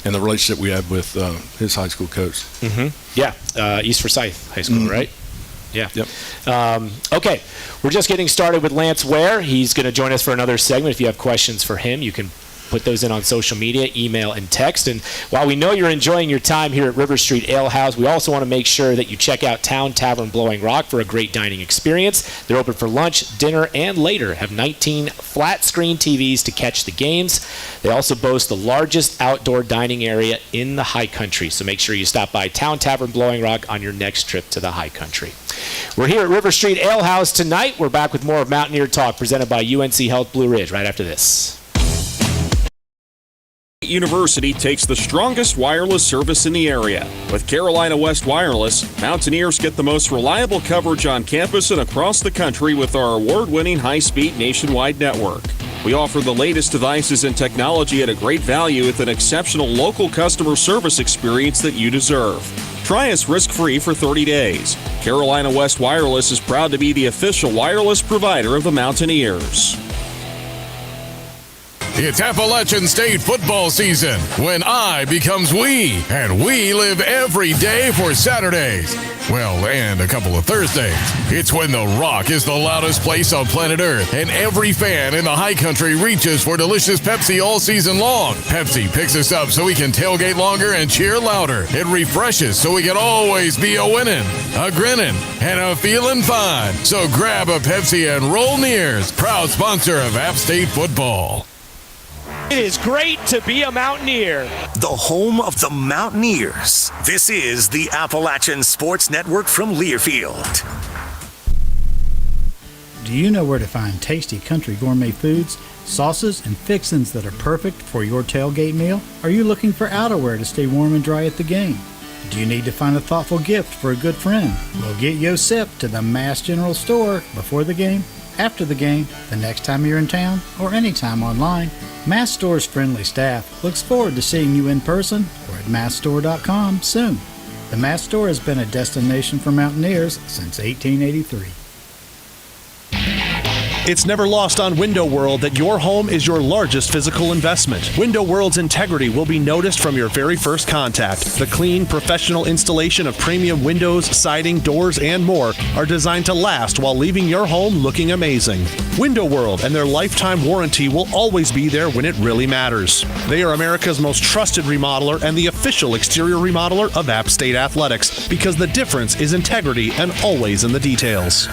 and the relationship we have with his high school coach. Mm-hmm. East Forsyth High School, right? Yeah. Yep. Okay, we're just getting started with Lance Ware. He's going to join us for another segment. If you have questions for him, you can put those in on social media, email, and text. And while we know you're enjoying your time here at River Street Ale House, we also want to make sure that you check out Town Tavern Blowing Rock for a great dining experience. They're open for lunch, dinner, and later. Have 19 flat-screen TVs to catch the games. They also boast the largest outdoor dining area in the High Country, so make sure you stop by Town Tavern Blowing Rock on your next trip to the High Country. We're here at River Street Ale House tonight. We're back with more of Mountaineer Talk presented by UNC Health Blue Ridge right after this. University takes the strongest wireless service in the area. With Carolina West Wireless, Mountaineers get the most reliable coverage on campus and across the country with our award-winning high-speed nationwide network. We offer the latest devices and technology at a great value with an exceptional local customer service experience that you deserve. Try us risk-free for 30 days. Carolina West Wireless is proud to be the official wireless provider of the Mountaineers. It's Appalachian State football season when I becomes we, and we live every day for Saturdays. Well, and a couple of Thursdays. It's when the Rock is the loudest place on planet Earth, and every fan in the High Country reaches for delicious Pepsi all season long. Pepsi picks us up so we can tailgate longer and cheer louder. It refreshes so we can always be a winning, a grinning, and a feeling fine. So grab a Pepsi and roll Nears, proud sponsor of App State football. It is great to be a Mountaineer. The home of the Mountaineers. This is the Appalachian Sports Network from Learfield. Do you know where to find tasty country gourmet foods, sauces, and fixins that are perfect for your tailgate meal? Are you looking for outerwear to stay warm and dry at the game? Do you need to find a thoughtful gift for a good friend? Well, get your sip to the Mass General Store before the game, after the game, the next time you're in town, or anytime online. Mass Store's friendly staff looks forward to seeing you in person or at massstore.com soon. The Mass Store has been a destination for Mountaineers since 1883. It's never lost on Window World that your home is your largest physical investment. Window World's integrity will be noticed from your very first contact. The clean, professional installation of premium windows, siding, doors, and more are designed to last while leaving your home looking amazing. Window World and their lifetime warranty will always be there when it really matters. They are America's most trusted remodeler and the official exterior remodeler of App State Athletics, because the difference is integrity and always in the details.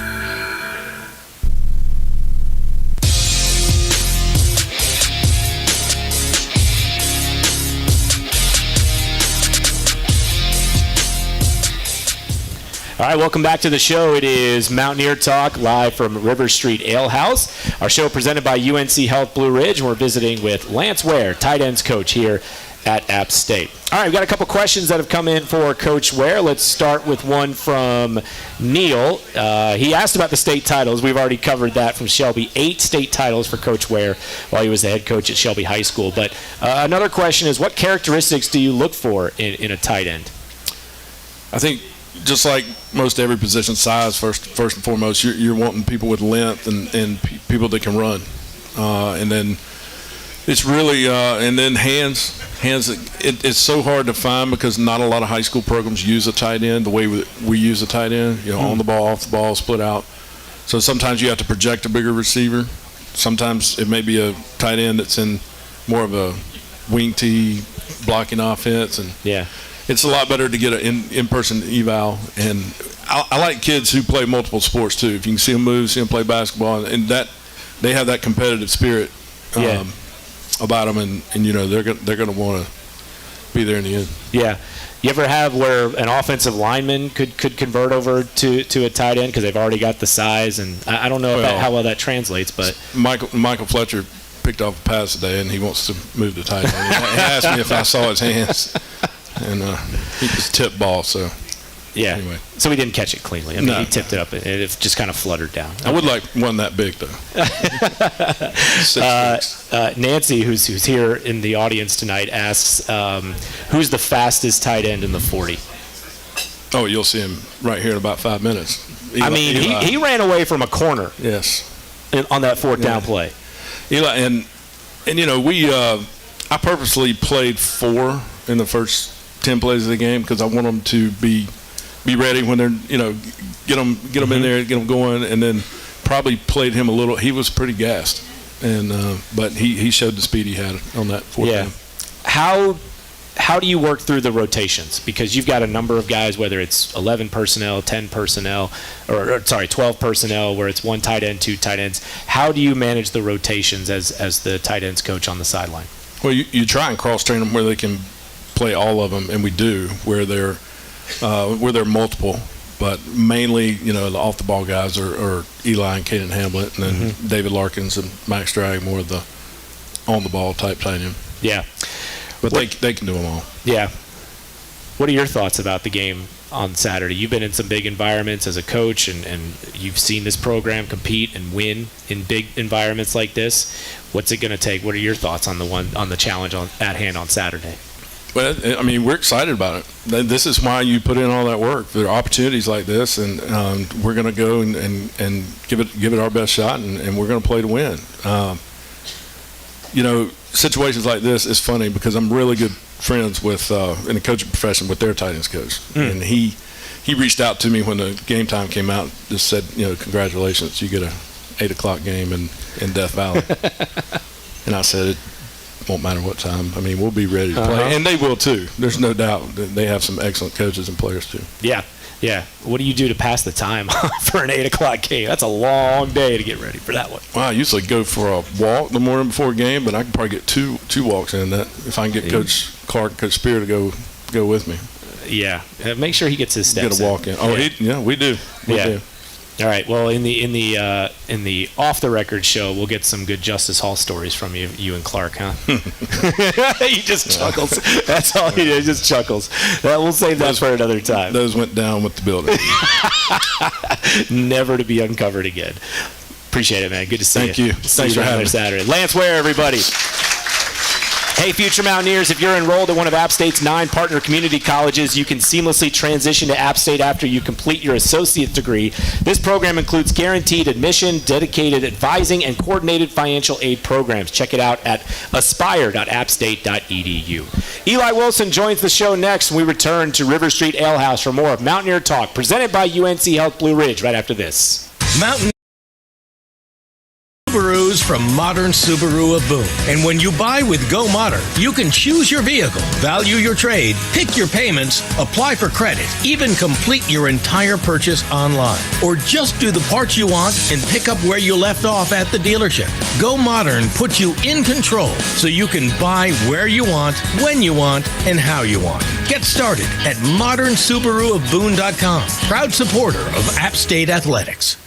All right, welcome back to the show. It is Mountaineer Talk live from River Street Ale House. Our show presented by UNC Health Blue Ridge. We're visiting with Lance Ware, tight ends coach here at App State. All right, we've got a couple questions that have come in for Coach Ware. Let's start with one from Neil. He asked about the state titles. We've already covered that from Shelby. 8 state titles for Coach Ware while he was the head coach at Shelby High School. But another question is, what characteristics do you look for in a tight end? I think just like most every position, size first and foremost. You're wanting people with length and people that can run, and then it's really and then hands. It's so hard to find because not a lot of high school programs use a tight end the way we use a tight end. On the ball, off the ball, split out. So sometimes you have to project a bigger receiver. Sometimes it may be a tight end that's in more of a wing tee blocking offense, and it's a lot better to get an in-person eval. And I like kids who play multiple sports too. If you can see them move, see them play basketball, and that they have that competitive spirit about them, and they're going to want to be there in the end. Yeah. You ever have where an offensive lineman could convert over to a tight end because they've already got the size? And I don't know how well that translates, but Michael Fletcher picked off a pass today, and he wants to move to tight end. He asked me if I saw his hands. And he just tipped ball, so anyway. So he didn't catch it cleanly. I mean, he tipped it up, and it just kind of fluttered down. I would like one that big, though. Nancy, who's here in the audience tonight, asks, who's the fastest tight end in the 40? Oh, you'll see him right here in about 5 minutes. Eli. He ran away from a corner. Yes. On that fourth down play. Eli, and I purposely played 4 in the first 10 plays of the game because I want them to be ready when they're get them in there, get them going, and then probably played him a little. He was pretty gassed, and but he showed the speed he had on that fourth down. How do you work through the rotations? Because you've got a number of guys, whether it's 11 personnel, 10 personnel, or 12 personnel, where it's 1 tight end, 2 tight ends. How do you manage the rotations as the tight ends coach on the sideline? Well, you try and cross train them where they can play all of them, and we do where they're multiple, but mainly the off the ball guys are Eli and Caden Hamlet, and then David Larkins and Max Drag, more of the on the ball type tight end. Yeah, but they can do them all. Yeah. What are your thoughts about the game on Saturday? You've been in some big environments as a coach, and you've seen this program compete and win in big environments like this. What's it going to take? What are your thoughts on the challenge at hand on Saturday? Well, I mean, we're excited about it. This is why you put in all that work. There are opportunities like this, and we're going to go and give it our best shot, and we're going to play to win. Situations like this is funny because I'm really good friends with in the coaching profession with their tight ends coach, and he reached out to me when the game time came out. Just said, congratulations, you get a 8:00 game in Death Valley. And I said, it won't matter what time. I mean, we'll be ready to play, and they will too. There's no doubt that they have some excellent coaches and players too. Yeah. What do you do to pass the time for an 8:00 game? That's a long day to get ready for that one. Well, I usually go for a walk the morning before a game, but I can probably get two walks in that if I can get Coach Clark and Coach Spear to go with me. Yeah, make sure he gets his steps. Get a walk in. Oh, we do. We do. All right. Well, in the off the record show, we'll get some good Justice Hall stories from you and Clark, huh? He just chuckles. That's all he does. Just chuckles. We'll save that for another time. Those went down with the building. Never to be uncovered again. Appreciate it, man. Good to see you. Thank you. Thanks for having me. Saturday. Lance Ware, everybody. Hey, future Mountaineers, if you're enrolled at one of App State's 9 partner community colleges, you can seamlessly transition to App State after you complete your associate degree. This program includes guaranteed admission, dedicated advising, and coordinated financial aid programs. Check it out at aspire.appstate.edu. Eli Wilson joins the show next when we return to River Street Ale House for more of Mountaineer Talk, presented by UNC Health Blue Ridge, right after this. Mountain Subarus from Modern Subaru of Boone. And when you buy with Go Modern, you can choose your vehicle, value your trade, pick your payments, apply for credit, even complete your entire purchase online. Or just do the parts you want and pick up where you left off at the dealership. Go Modern puts you in control so you can buy where you want, when you want, and how you want. Get started at modernsubaruofboone.com. Proud supporter of App State Athletics.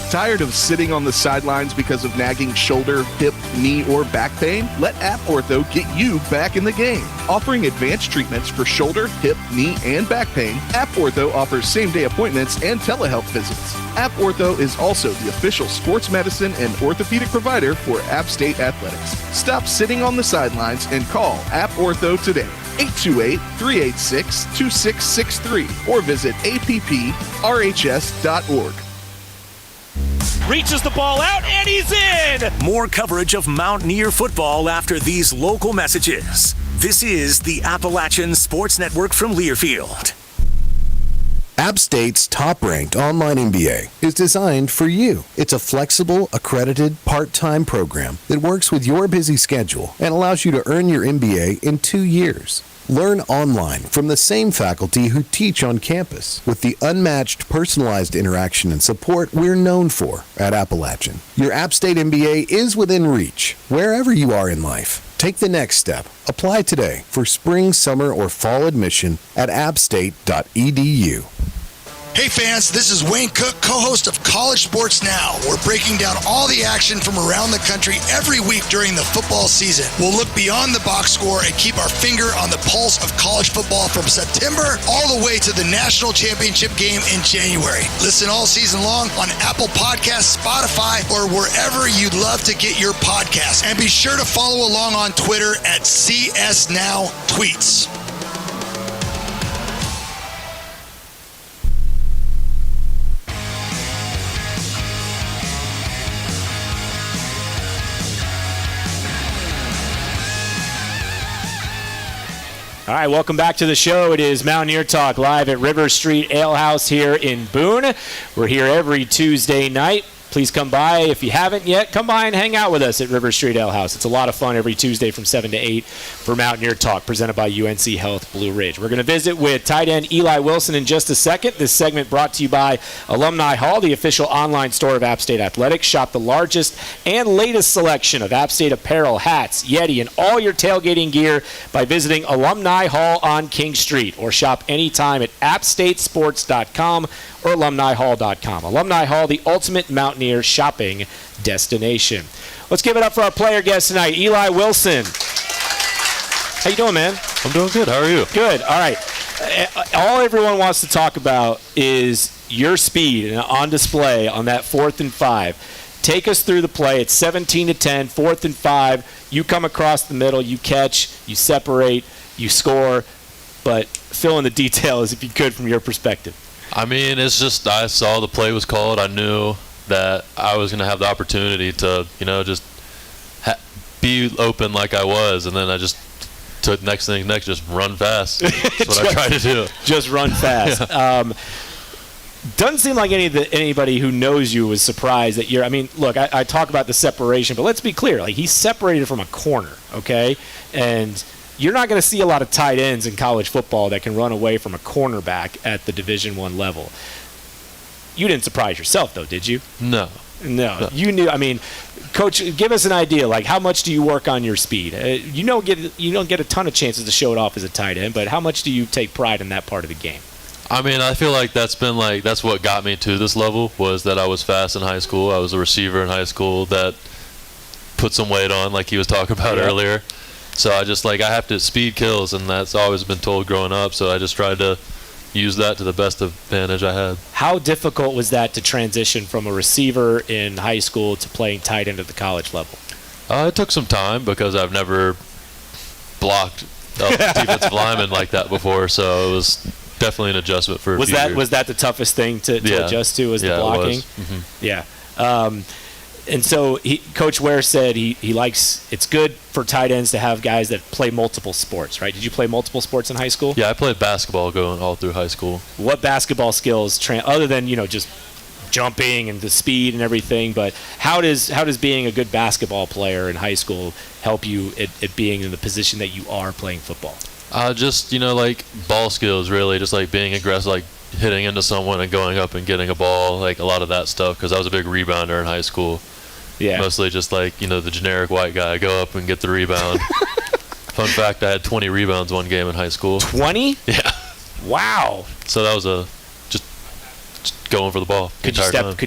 Tired of sitting on the sidelines because of nagging shoulder, hip, knee, or back pain? Let App Ortho get you back in the game. Offering advanced treatments for shoulder, hip, knee, and back pain, App Ortho offers same-day appointments and telehealth visits. App Ortho is also the official sports medicine and orthopedic provider for App State Athletics. Stop sitting on the sidelines and call App Ortho today. 828-386-2663 or visit apprhs.org. Reaches the ball out, and he's in! More coverage of Mountaineer football after these local messages. This is the Appalachian Sports Network from Learfield. App State's top-ranked online MBA is designed for you. It's a flexible, accredited, part-time program that works with your busy schedule and allows you to earn your MBA in 2 years. Learn online from the same faculty who teach on campus with the unmatched personalized interaction and support we're known for at Appalachian. Your App State MBA is within reach, wherever you are in life. Take the next step. Apply today for spring, summer, or fall admission at appstate.edu. Hey fans, this is Wayne Cook, co-host of College Sports Now. We're breaking down all the action from around the country every week during the football season. We'll look beyond the box score and keep our finger on the pulse of college football from September all the way to the national championship game in January. Listen all season long on Apple Podcasts, Spotify, or wherever you'd love to get your podcasts. And be sure to follow along on Twitter at CSNowTweets. All right, welcome back to the show. It is Mountaineer Talk live at River Street Ale House here in Boone. We're here every Tuesday night. Please come by. If you haven't yet, come by and hang out with us at River Street Ale House. It's a lot of fun every Tuesday from 7 to 8 for Mountaineer Talk, presented by UNC Health Blue Ridge. We're going to visit with tight end Eli Wilson in just a second. This segment brought to you by Alumni Hall, the official online store of App State Athletics. Shop the largest and latest selection of App State apparel, hats, Yeti, and all your tailgating gear by visiting Alumni Hall on King Street, or shop anytime at appstatesports.com or alumnihall.com. Alumni Hall, the ultimate Mountaineer shopping destination. Let's give it up for our player guest tonight, Eli Wilson. How you doing, man? I'm doing good. How are you? Good. All right. All everyone wants to talk about is your speed on display on that 4th and 5. Take us through the play. It's 17-10, 4th and 5. You come across the middle, you catch, you separate, you score, but fill in the details if you could from your perspective. I mean, it's just I saw the play was called. I knew that I was going to have the opportunity to, just be open like I was, and then I just took next, just run fast. That's what I tried to do. Just run fast. Yeah. Doesn't seem like anybody who knows you was surprised that you're. I mean, look, I talk about the separation, but let's be clear. Like, he's separated from a corner, okay, and you're not going to see a lot of tight ends in college football that can run away from a cornerback at the Division I level. You didn't surprise yourself, though, did you? No. You knew. I mean, Coach, give us an idea. Like, how much do you work on your speed? You don't get a ton of chances to show it off as a tight end, but how much do you take pride in that part of the game? I mean, I feel like that's what got me to this level, was that I was fast in high school. I was a receiver in high school that put some weight on, like he was talking about earlier. So I have to, speed kills, and that's always been told growing up. So I just tried to use that to the best advantage I had. How difficult was that to transition from a receiver in high school to playing tight end at the college level? It took some time because I've never blocked defensive linemen like that before, so it was definitely an adjustment for a few years. Was that the toughest thing to adjust to, was the blocking? It was. Mm-hmm. Yeah. And so Coach Ware said he likes, it's good for tight ends to have guys that play multiple sports, right? Did you play multiple sports in high school? Yeah, I played basketball going all through high school. What basketball skills, other than, just jumping and the speed and everything, but how does being a good basketball player in high school help you at being in the position that you are playing football? Just, like ball skills, really, just like being aggressive, like hitting into someone and going up and getting a ball, like a lot of that stuff, because I was a big rebounder in high school. Yeah. Mostly just like, the generic white guy, go up and get the rebound. Fun fact, I had 20 rebounds one game in high school. 20? Yeah. Wow. So that was just going for the ball. Could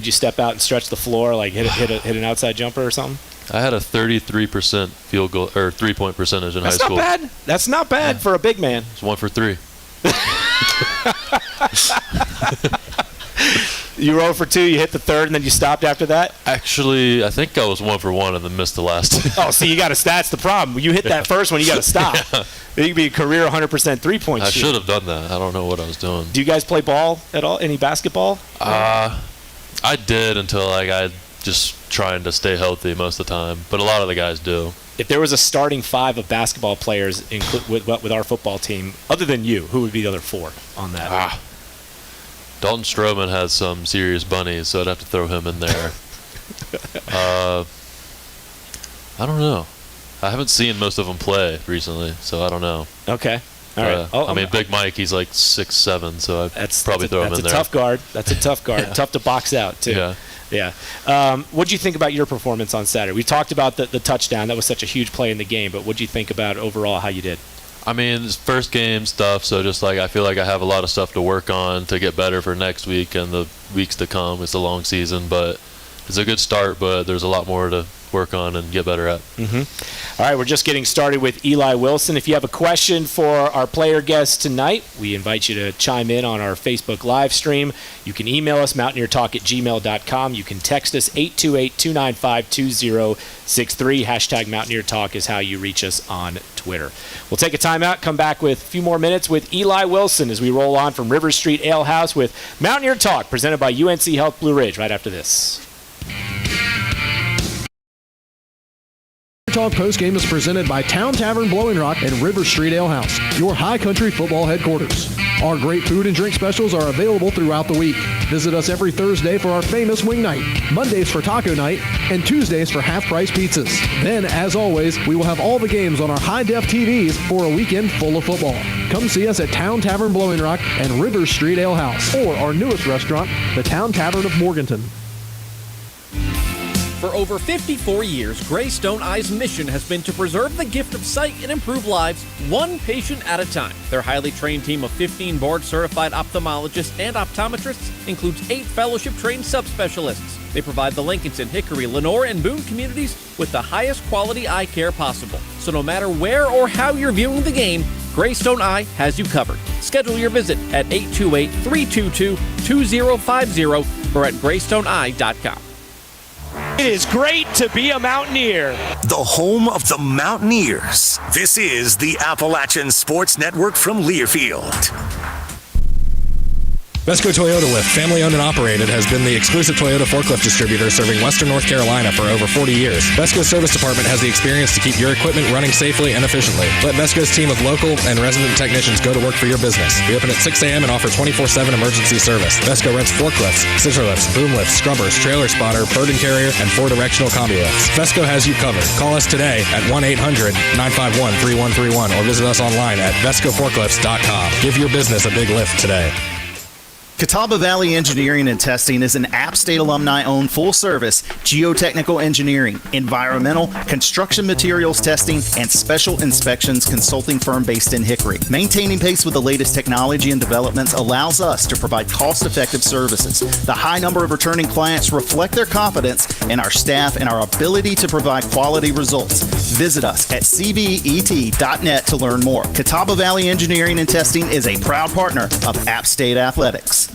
you step out and stretch the floor, like hit an outside jumper or something? I had a 33% field goal or 3-point percentage in high school. That's not bad. That's not bad for a big man. It's 1 for 3. You were 0 for 2, you hit the third, and then you stopped after that? Actually, I think I was 1 for 1 and then missed the last two. Oh, see, that's the problem. You hit that first one, you got to stop. Yeah. You could be a career 100% 3-point I shooter. should have done that. I don't know what I was doing. Do you guys play ball at all? Any basketball? I did until I just trying to stay healthy most of the time, but a lot of the guys do. If there was a starting 5 of basketball players with our football team, other than you, who would be the other 4 on that? Dalton Stroman has some serious bunnies, so I'd have to throw him in there. I don't know. I haven't seen most of them play recently, so I don't know. Okay. All right. Big Mike, he's like 6'7", so I'd probably throw him in there. That's a tough guard. That's a tough guard. Yeah. Tough to box out, too. Yeah. Yeah. What do you think about your performance on Saturday? We talked about the touchdown. That was such a huge play in the game, but what do you think about overall how you did? I mean, it's first game stuff, so just I feel like I have a lot of stuff to work on to get better for next week and the weeks to come. It's a long season, but it's a good start, but there's a lot more to work on and get better at. Mm-hmm. All right, we're just getting started with Eli Wilson. If you have a question for our player guest tonight, we invite you to chime in on our Facebook live stream. You can email us, mountaineertalk@gmail.com. You can text us, 828-295-2063. Hashtag Mountaineer Talk is how you reach us on Twitter. We'll take a timeout, come back with a few more minutes with Eli Wilson as we roll on from River Street Ale House with Mountaineer Talk, presented by UNC Health Blue Ridge, right after this. Talk postgame is presented by Town Tavern Blowing Rock and River Street Ale House, your high country football headquarters. Our great food and drink specials are available throughout the week. Visit us every Thursday for our famous wing night, Mondays for taco night, and Tuesdays for half-price pizzas. Then, as always, we will have all the games on our high-def TVs for a weekend full of football. Come see us at Town Tavern Blowing Rock and River Street Ale House, or our newest restaurant, the Town Tavern of Morganton. For over 54 years, Greystone Eye's mission has been to preserve the gift of sight and improve lives one patient at a time. Their highly trained team of 15 board-certified ophthalmologists and optometrists includes 8 fellowship-trained subspecialists. They provide the Lincolnton, Hickory, Lenore, and Boone communities with the highest quality eye care possible. So no matter where or how you're viewing the game, Greystone Eye has you covered. Schedule your visit at 828-322-2050 or at greystoneeye.com. It is great to be a Mountaineer. The home of the Mountaineers. This is the Appalachian Sports Network from Learfield. Vesco Toyota Lift, family owned and operated, has been the exclusive Toyota forklift distributor serving Western North Carolina for over 40 years. Vesco's service department has the experience to keep your equipment running safely and efficiently. Let Vesco's team of local and resident technicians go to work for your business. We open at 6 a.m. and offer 24/7 emergency service. Vesco rents forklifts, scissor lifts, boom lifts, scrubbers, trailer spotter, burden carrier, and 4-directional combi lifts. Vesco has you covered. Call us today at 1-800-951-3131 or visit us online at vescoforklifts.com. Give your business a big lift today. Catawba Valley Engineering and Testing is an App State alumni-owned full-service geotechnical engineering, environmental, construction materials testing, and special inspections consulting firm based in Hickory. Maintaining pace with the latest technology and developments allows us to provide cost-effective services. The high number of returning clients reflect their confidence in our staff and our ability to provide quality results. Visit us at cvet.net to learn more. Catawba Valley Engineering and Testing is a proud partner of App State Athletics.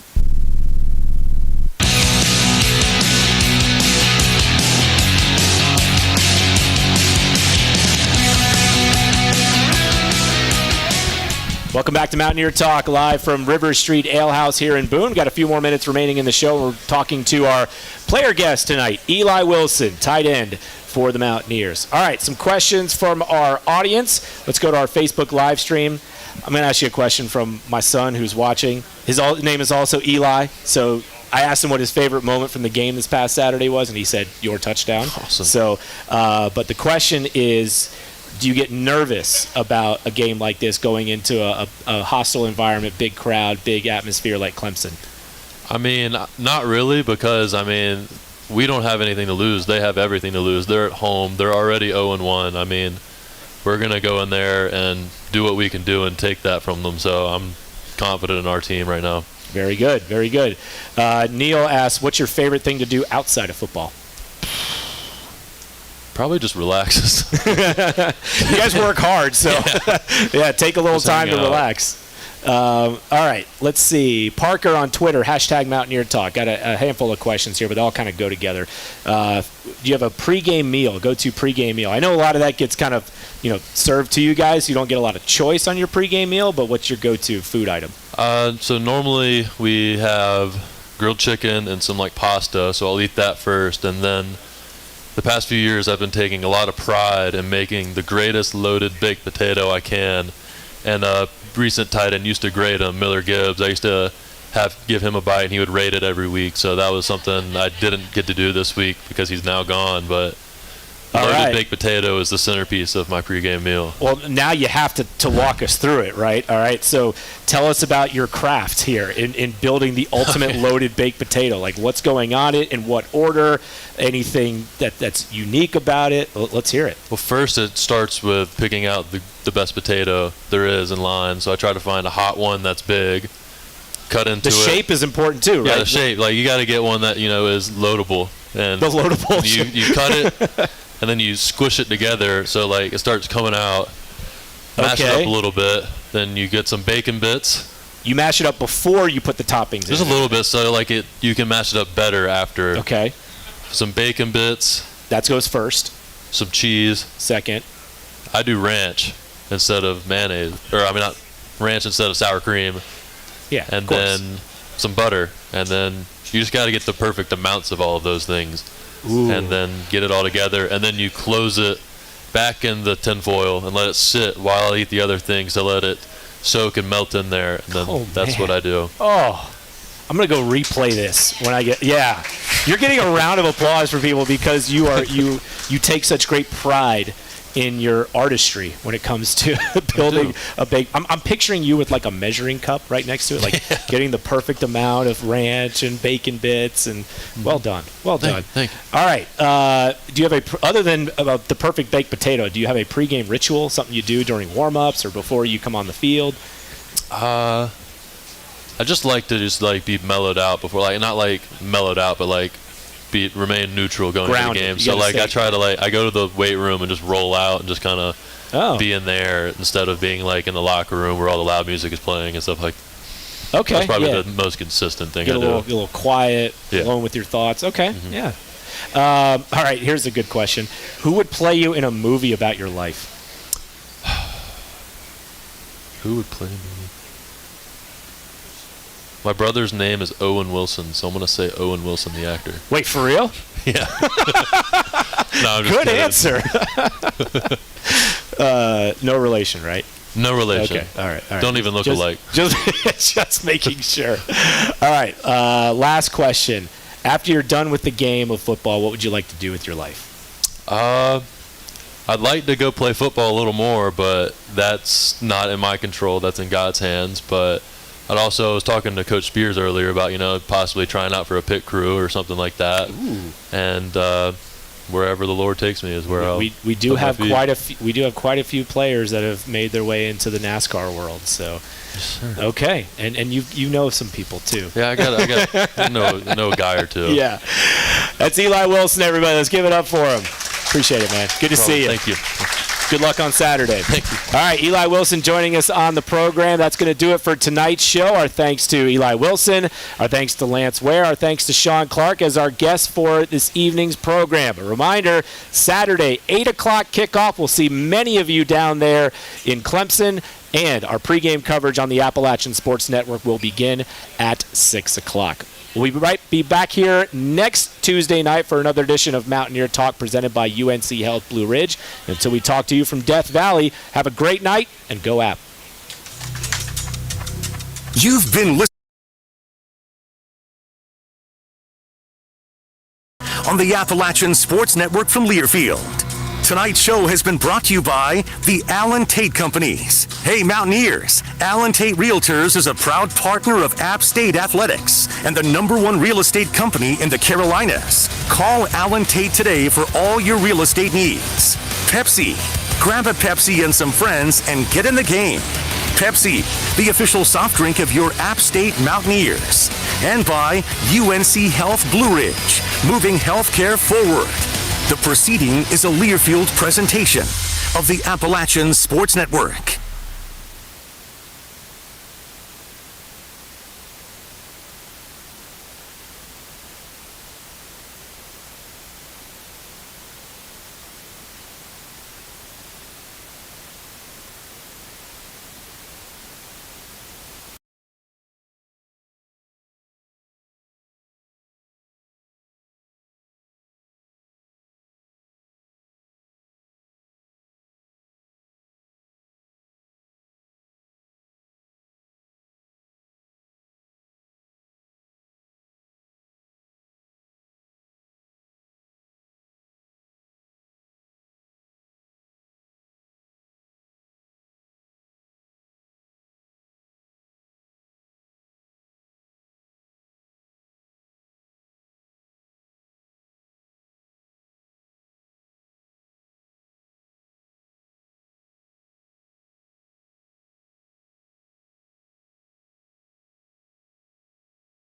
Welcome back to Mountaineer Talk, live from River Street Ale House here in Boone. Got a few more minutes remaining in the show. We're talking to our player guest tonight, Eli Wilson, tight end for the Mountaineers. All right, some questions from our audience. Let's go to our Facebook live stream. I'm going to ask you a question from my son who's watching. His name is also Eli, so I asked him what his favorite moment from the game this past Saturday was, and he said, your touchdown. Awesome. So, but the question is, do you get nervous about a game like this going into a hostile environment, big crowd, big atmosphere like Clemson? I mean, not really, because, I mean, we don't have anything to lose. They have everything to lose. They're at home. They're already 0-1. I mean, we're going to go in there and do what we can do and take that from them. So I'm confident in our team right now. Very good, very good. Neil asks, what's your favorite thing to do outside of football? Probably just relax. You guys work hard, so yeah, take a little Just time to hang out. relax. All right, let's see. Parker on Twitter, #Mountaineer Talk. Got a handful of questions here, but they all kind of go together. Do you have a pregame meal, go-to pregame meal? I know a lot of that gets kind of, served to you guys. You don't get a lot of choice on your pregame meal, but what's your go-to food item? So normally we have grilled chicken and some like pasta, so I'll eat that first, and then the past few years I've been taking a lot of pride in making the greatest loaded baked potato I can. And recent tight end used to grade him, Miller Gibbs. I used to give him a bite, and he would rate it every week. So that was something I didn't get to do this week because he's now gone. But loaded baked potato is the centerpiece of my pregame meal. Well, now you have to walk us through it, right? All right, so tell us about your craft here in building the ultimate loaded baked potato. Like, what's going on it, in what order, anything that's unique about it? Let's hear it. Well, first it starts with picking out the best potato there is in line. So I try to find a hot one that's big, cut into it. The shape is important too, right? Yeah, the shape. Like, you got to get one that, is loadable. And the loadable you cut it, and then you squish it together so, like, it starts coming out. Mash it up a little bit. Then you get some bacon bits. You mash it up before you put the toppings in. Just a little bit, so like you can mash it up better after. Okay. Some bacon bits. That goes first. Some cheese. Second. I do ranch instead of mayonnaise, not ranch instead of sour cream. Yeah. And then some butter, and then you just got to get the perfect amounts of all of those things. Ooh. And then get it all together, and then you close it back in the tin foil and let it sit while I eat the other things to let it soak and melt in there, and then that's what I do. Oh, I'm gonna go replay this when I get. Yeah, you're getting a round of applause for people because you take such great pride in your artistry when it comes to building a bake. I'm picturing you with like a measuring cup right next to it, like getting the perfect amount of ranch and bacon bits. And well done. Thank you. All right. Do you have other than the perfect baked potato? Do you have a pregame ritual? Something you do during warm-ups or before you come on the field? I just like to be mellowed out before, like, not like mellowed out, but like remain neutral going into the game. So like I try to I go to the weight room and just roll out and just kind of be in there instead of being like in the locker room where all the loud music is playing and stuff like. Okay, that's probably the most consistent thing I do. Get a little quiet, alone with your thoughts. Okay, yeah. All right, here's a good question: who would play you in a movie about your life? Who would play me? My brother's name is Owen Wilson, so I'm going to say Owen Wilson, the actor. Wait, for real? Yeah. No, I'm just good kidding. Answer. No relation, right? No relation. Okay. All right. Don't even look alike. Just making sure. All right. Last question. After you're done with the game of football, what would you like to do with your life? I'd like to go play football a little more, but that's not in my control. That's in God's hands. But I was talking to Coach Spears earlier about, possibly trying out for a pit crew or something like that. Ooh. And wherever the Lord takes me is where I'll. We do have quite a few players that have made their way into the NASCAR world. So, okay, and you know some people too. Yeah, I got know a guy or two. Yeah, that's Eli Wilson. Everybody, let's give it up for him. Appreciate it, man. Good to see you. Thank you. Good luck on Saturday. Thank you. All right, Eli Wilson joining us on the program. That's going to do it for tonight's show. Our thanks to Eli Wilson. Our thanks to Lance Ware. Our thanks to Sean Clark as our guest for this evening's program. A reminder, Saturday, 8 o'clock kickoff. We'll see many of you down there in Clemson. And our pregame coverage on the Appalachian Sports Network will begin at 6 o'clock. We'll be back here next Tuesday night for another edition of Mountaineer Talk presented by UNC Health Blue Ridge. Until we talk to you from Death Valley, have a great night and go App. You've been listening on the Appalachian Sports Network from Learfield. Tonight's show has been brought to you by the Allen Tate Companies. Hey, Mountaineers, Allen Tate Realtors is a proud partner of App State Athletics and the #1 real estate company in the Carolinas. Call Allen Tate today for all your real estate needs. Pepsi. Grab a Pepsi and some friends and get in the game. Pepsi, the official soft drink of your App State Mountaineers. And by UNC Health Blue Ridge, moving healthcare forward. The proceeding is a Learfield presentation of the Appalachian Sports Network.